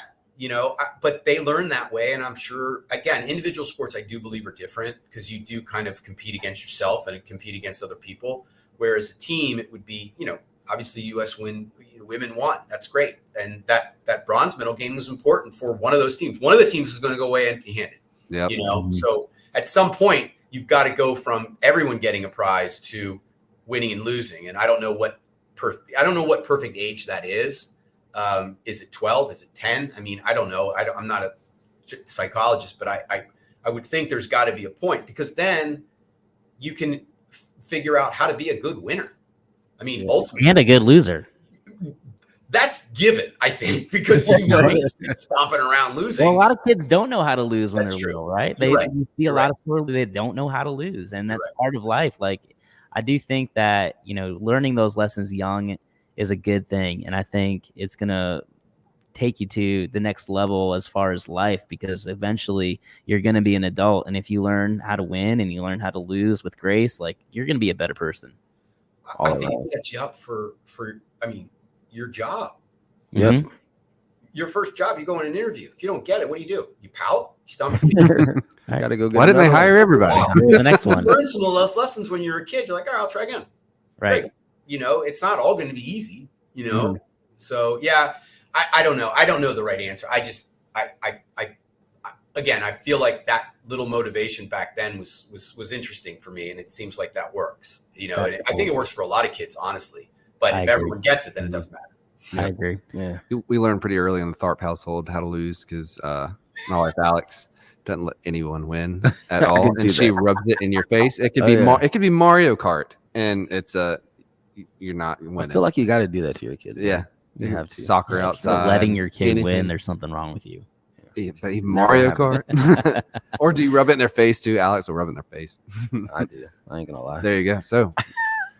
but they learn that way. And I'm sure, again, individual sports, I do believe are different because you do kind of compete against yourself and compete against other people. Whereas a team, it would be, obviously U.S. women won. That's great. And that bronze medal game was important for one of those teams. One of the teams was going to go away empty-handed. Yep. So at some point you've got to go from everyone getting a prize to winning and losing. And I don't know what perfect age that is. Is it 12? Is it 10? I don't know. I'm not a psychologist, but I would think there's got to be a point because then you can figure out how to be a good winner. Ultimately, And a good loser. that's given, I think, because he's been stomping around losing. Well, a lot of kids don't know how to lose when That's they're true. little, right? You're right. You see a lot of sports they don't know how to lose, and that's part of life. Like, I do think that learning those lessons young is a good thing, and I think it's gonna take you to the next level as far as life because eventually you're gonna be an adult, and if you learn how to win and you learn how to lose with grace, like you're gonna be a better person. I think it sets you up for your job. Yep. Mhm. Your first job, you go in an interview. If you don't get it, what do? You pout? You stomp your feet? Gotta go get Why didn't they another hire one. everybody? The next one, You learn some of those lessons when you're a kid. You're like, all right, I'll try again. right? Great. It's not all going to be easy, So yeah, I don't know. I don't know the right answer. I feel like that little motivation back then was interesting for me, and it seems like that works. And I think it works for a lot of kids, honestly. But I if agree. everyone gets it, then it doesn't matter. I agree. Yeah. We learned pretty early in the Tharp household how to lose because my wife Alex doesn't let anyone win at all, can see and she that. rubs it in your face. It could Oh, be yeah. it could be Mario Kart, and it's you're not I winning. feel like you got to do that to your kids. Man. Yeah, You have to. Soccer Yeah, if you're outside, letting your kid anything. win, there's something wrong with you. Even Mario happened. Kart, or do you rub it in their face too? Alex will rub it in their face. I do. I ain't gonna lie. There you go. So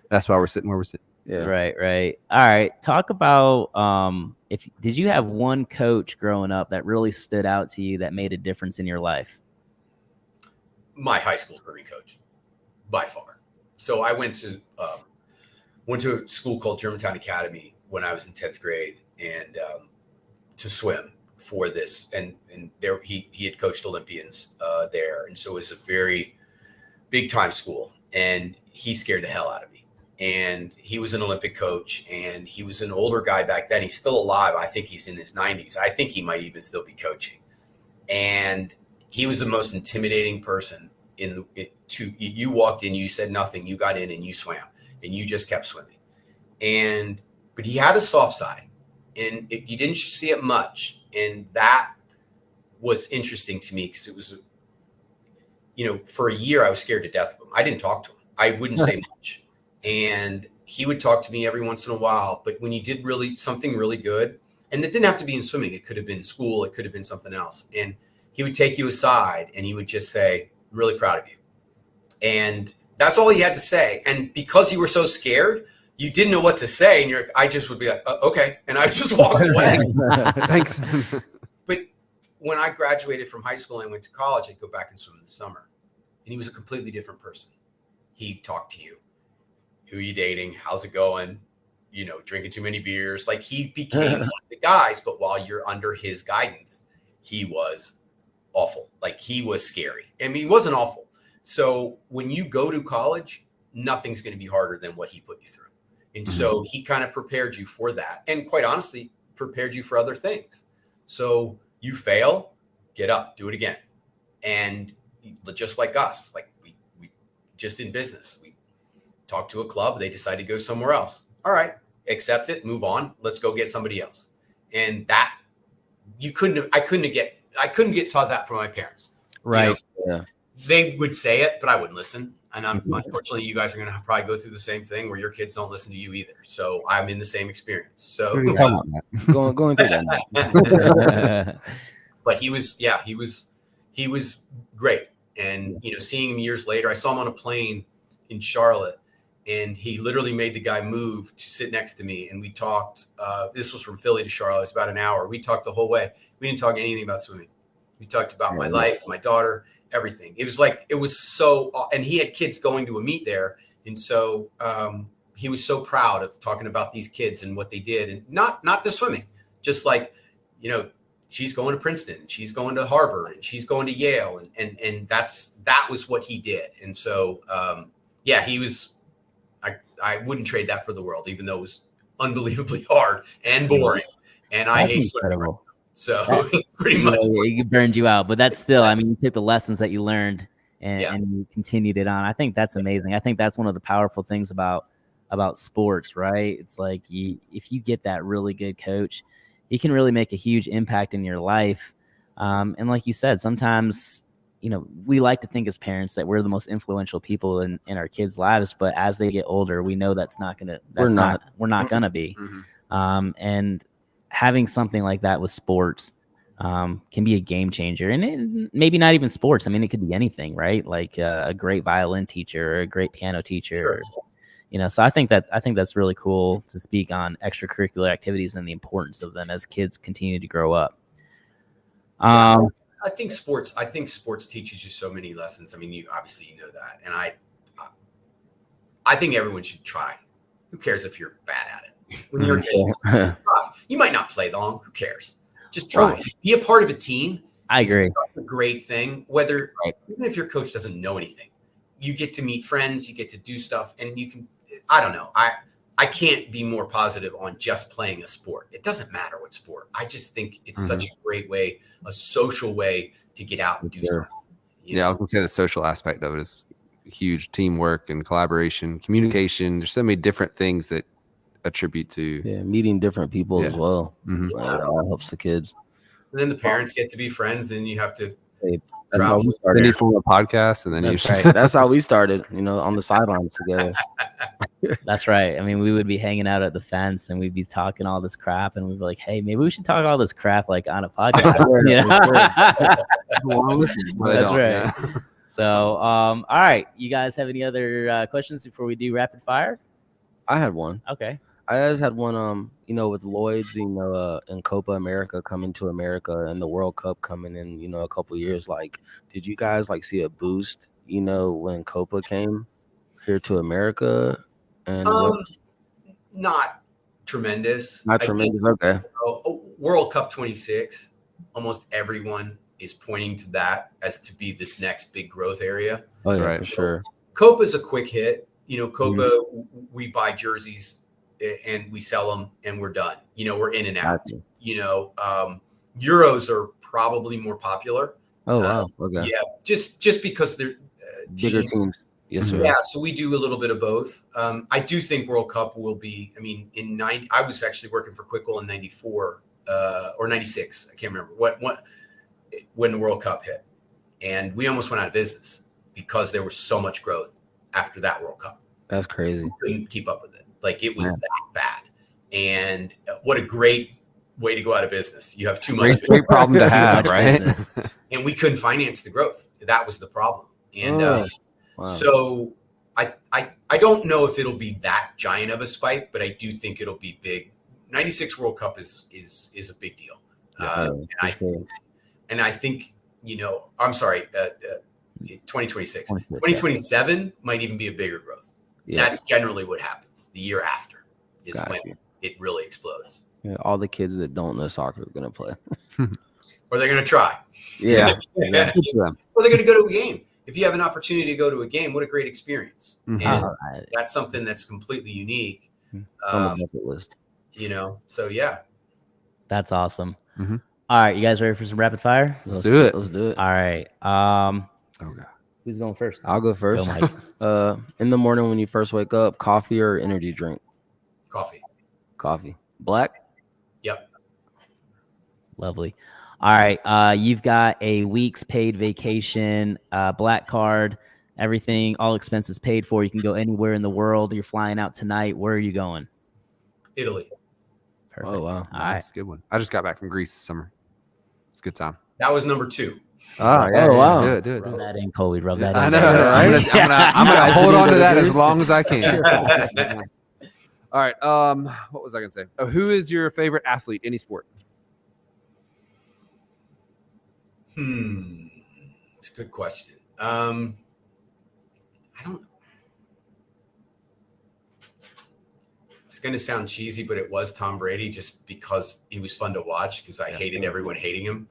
that's why we're sitting where we're sitting. Yeah. Right. All right. Talk about did you have one coach growing up that really stood out to you that made a difference in your life? My high school swimming coach, by far. So I went to a school called Germantown Academy when I was in 10th grade, and to swim for this, and there he had coached Olympians there, and so it was a very big time school, and he scared the hell out of me. And he was an Olympic coach, and he was an older guy back then. He's still alive. I think he's in his 90s. I think he might even still be coaching. And he was the most intimidating person you walked in, you said nothing, you got in and you swam, and you just kept swimming. But he had a soft side, and you didn't see it much. And that was interesting to me because it was, for a year I was scared to death of him. I didn't talk to him. I wouldn't say much. And he would talk to me every once in a while. But when you did something really good, and it didn't have to be in swimming, it could have been school, it could have been something else. And he would take you aside and he would just say, I'm really proud of you. And that's all he had to say. And because you were so scared, you didn't know what to say. And I just would be like, okay. And I just walk away. Thanks. But when I graduated from high school and went to college, I'd go back and swim in the summer. And he was a completely different person. He talked to you. Who are you dating? How's it going? Drinking too many beers. Like, he became one of the guys, but while you're under his guidance, he was awful. Like, he was scary. I mean, he wasn't awful. So when you go to college, nothing's going to be harder than what he put you through. And so he kind of prepared you for that. And quite honestly, prepared you for other things. So you fail, get up, do it again. And just like us, like we just in business, we talk to a club, they decide to go somewhere else. All right, accept it, move on. Let's go get somebody else. And that I couldn't get taught that from my parents. Right. Yeah. They would say it, but I wouldn't listen. And unfortunately, you guys are going to probably go through the same thing where your kids don't listen to you either. So I'm in the same experience. So going through that. but he was great. And, seeing him years later, I saw him on a plane in Charlotte, and he literally made the guy move to sit next to me. And we talked, this was from Philly to Charlotte. It was about an hour. We talked the whole way. We didn't talk anything about swimming. We talked about my life, my daughter, everything. It was so, and he had kids going to a meet there. And so he was so proud of talking about these kids and what they did, and not the swimming, just like, she's going to Princeton, she's going to Harvard, and she's going to Yale. And that was what he did. And so, he was, I wouldn't trade that for the world, even though it was unbelievably hard and boring. And I hate swimming. So pretty much it burned you out, but that's still, I mean, you took the lessons that you learned and you continued it on. I think that's amazing. I think that's one of the powerful things about sports, right? It's like if you get that really good coach, he can really make a huge impact in your life. And like you said, sometimes, we like to think as parents that we're the most influential people in our kids' lives, but as they get older, we know we're not gonna be. And having something like that with sports can be a game changer, and maybe not even sports. I mean, it could be anything, right? Like a great violin teacher or a great piano teacher, Sure. So I think that's really cool to speak on extracurricular activities and the importance of them as kids continue to grow up. I think sports teaches you so many lessons. I mean, you know that. And I think everyone should try. Who cares if you're bad at it? When you're a kid, you might not play long. Who cares? Just try. Be a part of a team. I agree. It's a great thing. Even if your coach doesn't know anything, you get to meet friends, you get to do stuff, and you can. I don't know. I can't be more positive on just playing a sport. It doesn't matter what sport. I just think it's such a great way, a social way to get out and do something. I was gonna say the social aspect of it is huge. Teamwork and collaboration, communication. There's so many different things that a tribute to. Yeah, meeting different people as Yeah. well. Mhm. It all helps the kids. And then the parents get to be friends, and you have to Hey, that's how travel. we with Then started. you form a podcast, and then That's you right. just That's how we started, on the sidelines together. That's right. I mean, we would be hanging out at the fence and we'd be talking all this crap, and we'd be like, "Hey, maybe we should talk all this crap like on a podcast." Yeah, Well, listen, but they That's don't, right. yeah. So, all right, you guys have any other questions before we do rapid fire? I had one. Okay. I just had one, with Lloyds, and Copa America coming to America and the World Cup coming in, a couple years. Like, did you guys see a boost, when Copa came here to America? And not tremendous. not I think, tremendous. Okay. World Cup 26, almost everyone is pointing to that as to be this next big growth area. Oh yeah, Right. for sure. Copa's a quick hit. Copa, we buy jerseys and we sell them and we're done. We're in and out. Gotcha. Euros are probably more popular. Oh wow. Okay. Yeah, just because they're Bigger teams. Yes, sir. Yeah, so we do a little bit of both. I do think World Cup will be. I was actually working for Quick Goal in '94 or '96. I can't remember when the World Cup hit, and we almost went out of business because there was so much growth after that World Cup. That's crazy. We couldn't keep up with it. It was that bad. And what a great way to go out of business. You have too much. Great problem to have, right? And we couldn't finance the growth. That was the problem. And Wow. so I don't know if it'll be that giant of a spike, but I do think it'll be big. '96 World Cup is a big deal. And I think, I'm sorry, 2026. 2027 might even be a bigger growth. Yeah. That's generally what happens. The year after is Got when you. it really explodes. Yeah, all the kids that don't know soccer are gonna play. Or they're going to try. Yeah. Or they're going to go to a game. If you have an opportunity to go to a game, what a great experience. Mhm. And All right. that's something that's completely unique. It's on the bucket list. So yeah. That's awesome. Mhm. All right, you guys ready for some rapid fire? Let's do it. Let's do it. All right. Oh god. Who's going first? I'll go first. Mike. In the morning when you first wake up, coffee or energy drink? Coffee. Coffee. Black? Yep. Lovely. All right. You've got a week's paid vacation, black card, everything, all expenses paid for. You can go anywhere in the world. You're flying out tonight. Where are you going? Italy. Perfect. Oh wow. All right. That's a good one. I just got back from Greece this summer. It's a good time. That was number 2. Oh yeah, wow. Do it. Do it. Rub that in, Colby. Rub that in. I know. baby. I'm gonna hold on to that as long as I can. All right. What was I gonna say? Oh, who is your favorite athlete? Any sport? It's a good question. I don't. It's going to sound cheesy, but it was Tom Brady just because he was fun to watch because I hated everyone hating him.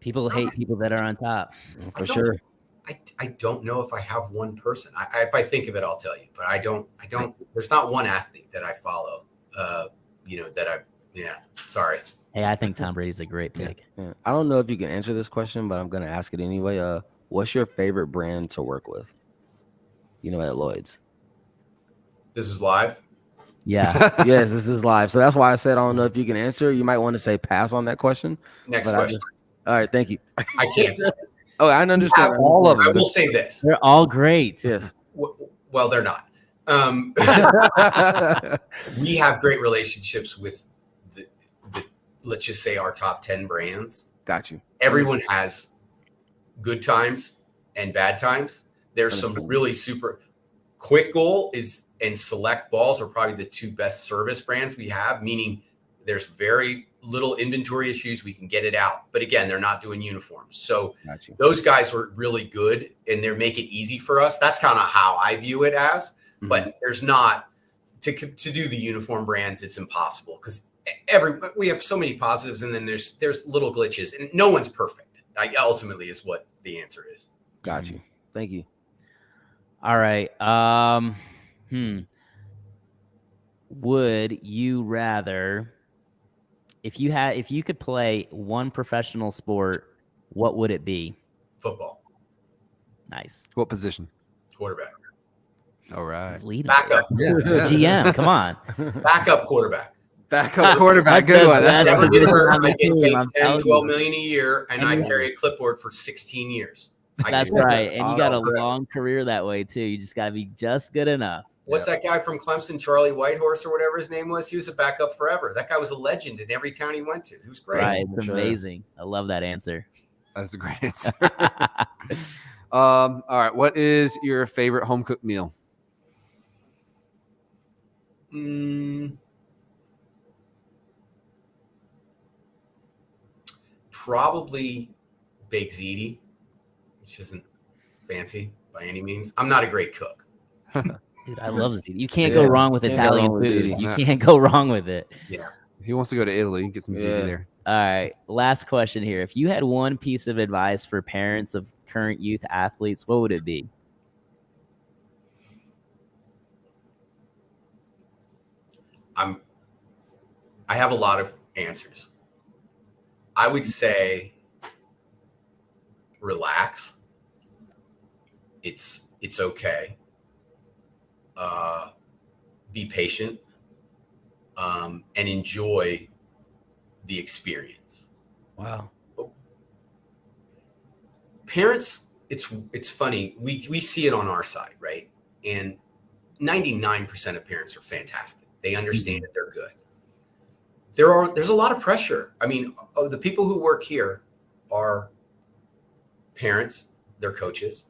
People hate people that are on top. For sure. I don't know if I have one person. If I think of it, I'll tell you. But I don't. There's not one athlete that I follow. Sorry. Hey, I think Tom Brady's a great pick. Yeah. I don't know if you can answer this question, but I'm gonna ask it anyway. What's your favorite brand to work with? At Lloyd's. This is live. Yeah. Yes, this is live. So that's why I said I don't know if you can answer. You might want to say pass on that question. Next But question. All right, thank you. I can't. Say. Oh, I understand. all of I them. will say this. They're all great. Yes. Well, they're not. We have great relationships with the let's just say our top 10 brands. Got you. Everyone has good times and bad times. There's some really super Quick Goal and Select Balls are probably the 2 best service brands we have, meaning there's very little inventory issues. We can get it out. But again, they're not doing uniforms. So those guys were really good and they make it easy for us. That's kind of how I view it as. Mm-hmm. But there's not to do the uniform brands. It's impossible because we have so many positives and then there's little glitches and no one's perfect. Ultimately is what the answer is. Got you. Thank you. All right. Would you rather, if you could play one professional sport, what would it be? Football. Nice. What position? Quarterback. All right. He's leading. Backup. Yeah. GM, come on. Backup quarterback. Backup quarterback. That's Good the one. That's best Never the get position hurt. on the I get team, paid I'm 10, telling 12 you. million a year, and I And- carry a clipboard for 16 years. That's I- right. And you got a Forever. long career that way too. You just got to be just good enough. What's that guy from Clemson, Charlie Whitehorse or whatever his name was? He was a backup forever. That guy was a legend in every town he went to. He was great. Right. for It's sure. amazing. I love that answer. That's a great answer. All right. What is your favorite home cooked meal? Probably baked ziti, which isn't fancy by any means. I'm not a great cook. Dude, I love it. You can't Yeah, go wrong with can't go Italian wrong with food. ziti. You Yeah. can't go wrong with it. Yeah. If he wants to go to Italy, get some ziti Yeah. there. All right. Last question here. If you had one piece of advice for parents of current youth athletes, what would it be? I have a lot of answers. I would say relax. It's okay. Be patient, and enjoy the experience. Wow. Parents, it's funny. We see it on our side, right? And 99% of parents are fantastic. They understand that they're good. There's a lot of pressure. I mean, the people who work here are parents, they're coaches.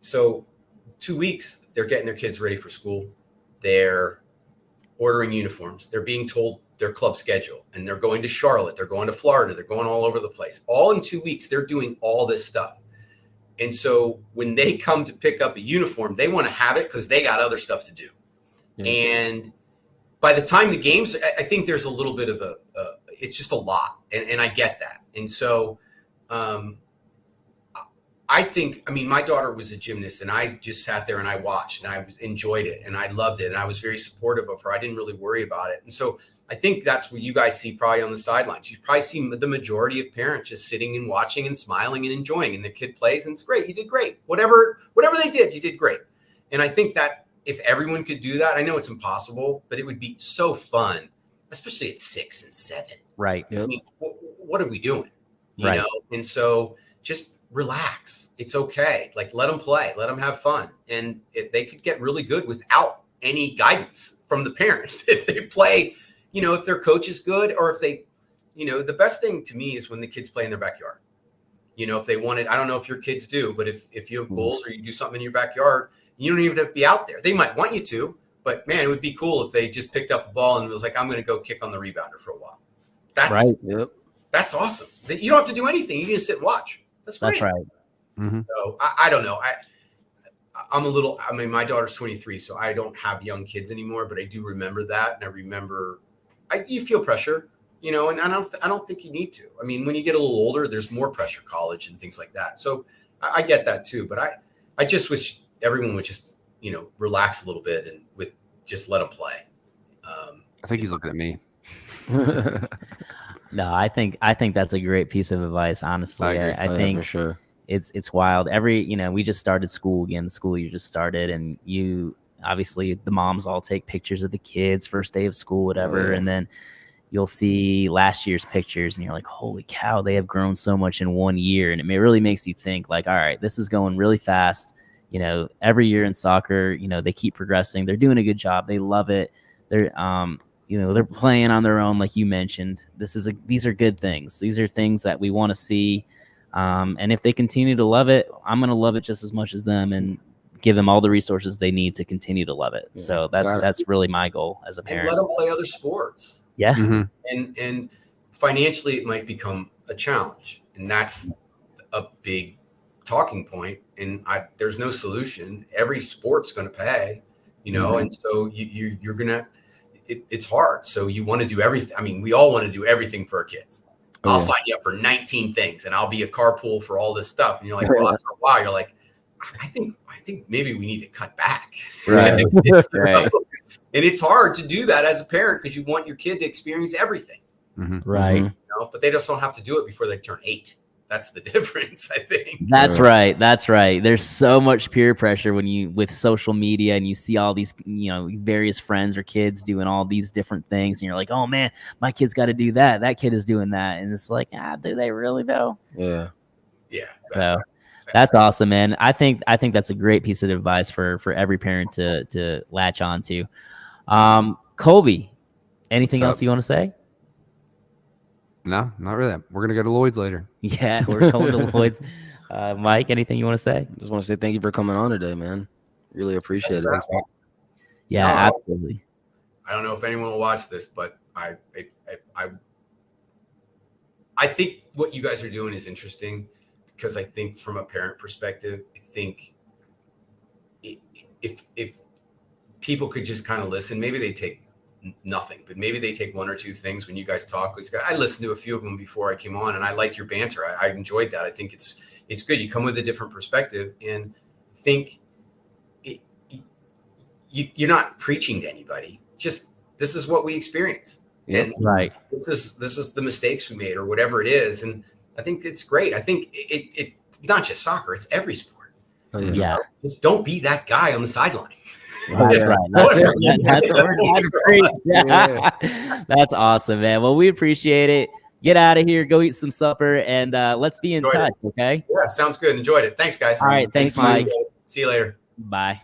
So 2 weeks, they're getting their kids ready for school. They're ordering uniforms. They're being told their club schedule, and they're going to Charlotte. They're going to Florida. They're going all over the place. All in 2 weeks, they're doing all this stuff. And so when they come to pick up a uniform, they want to have it because they got other stuff to do. Yeah. And by the time the games, I think there's a little bit of it's just a lot. And I get that. And so I think, I mean, my daughter was a gymnast, and I just sat there and I watched, and I enjoyed it, and I loved it. And I was very supportive of her. I didn't really worry about it. And so I think that's what you guys see probably on the sidelines. You probably see the majority of parents just sitting and watching and smiling and enjoying, and the kid plays, and it's great. You did great. Whatever they did, you did great. And I think that if everyone could do that, I know it's impossible, but it would be so fun, especially at 6 and 7. Right. Yep. I mean, what are we doing? You Right. know? And so just relax. It's okay. Like, let them play, let them have fun. And if they could get really good without any guidance from the parents, if they play, you know, if their coach is good, or if they, you know, the best thing to me is when the kids play in their backyard. You know, if they wanted, I don't know if your kids do, but if you have goals or you do something in your backyard, you don't even have to be out there. They might want you to, but man, it would be cool if they just picked up a ball and was like, I'm going to go kick on the rebounder for a while. That's Right. Yep. That's awesome. You don't have to do anything. You can just sit and watch. That's great. That's right. Mm-hmm. So I don't know. I'm a little, I mean, my daughter's 23, so I don't have young kids anymore, but I do remember that. And I remember you feel pressure, you know, and I don't think you need to. I mean, when you get a little older, there's more pressure, college and things like that. So I get that too, but I just wish everyone would just, you know, relax a little bit and just let them play. I think he's looking at me. No, I think that's a great piece of advice. Honestly, I agree. I Oh, yeah, think for sure. it's wild. We just started school again. The school year just started, and you obviously the moms all take pictures of the kids first day of school, whatever, yeah. and then you'll see last year's pictures, and you're like, holy cow, they have grown so much in 1 year, and it really makes you think like, all right, this is going really fast. You know, every year in soccer, you know, they keep progressing. They're doing a good job. They love it. They're you know, they're playing on their own, like you mentioned. These are good things. These are things that we want to see. And if they continue to love it, I'm going to love it just as much as them, and give them all the resources they need to continue to love it. Yeah, So that's really my goal as a And parent. let them play other sports. Yeah. Mm-hmm. And financially, it might become a challenge. And that's a big talking point. And there's no solution. Every sport's going to pay, you know, and so you're going to, it's hard. So you want to do everything. I mean, we all want to do everything for our kids. Oh, I'll yeah. sign you up for 19 things, and I'll be a carpool for all this stuff. And you're like, well, after a while, you're like, I think maybe we need to cut back. Right. Right. And it's hard to do that as a parent because you want your kid to experience everything, Mm-hmm. Right. Mhm. you know, but they just don't have to do it before they turn 8. That's the difference, I think. That's right. That's right. There's so much peer pressure when you with social media and you see all these, various friends or kids doing all these different things, and you're like, oh man, my kid's got to do that. That kid is doing that, and it's like, do they really though? Yeah. Yeah. So that's awesome, man. I think that's a great piece of advice for every parent to latch on to. Colby, anything else you want to say? No, not really. We're gonna go to Lloyd's later. Yeah, we're going to Lloyd's. Mike, anything you want to say? Just want to say thank you for coming on today, man. Really appreciate it. Yeah, absolutely. I don't know if anyone will watch this, but I think what you guys are doing is interesting, because I think from a parent perspective, I think if people could just kind of listen, maybe they take nothing, but maybe they take one or two things when you guys talk. I listened to a few of them before I came on, and I like your banter. I enjoyed that. I think it's good. You come with a different perspective, and think you're not preaching to anybody. Just, this is what we experienced. Yep. And Right. This is the mistakes we made, or whatever it is. And I think it's great. I think it's not just soccer, it's every sport. Oh, Yeah. Just don't be that guy on the sideline. That's right. That's what we're trying to preach. Yeah. That's awesome, man. Well, we appreciate it. Get out of here, go eat some supper, and let's be in Enjoyed touch, okay? Yeah, sounds good. Enjoyed it. Thanks, guys. All right. Thanks, Mike. See you later. Bye.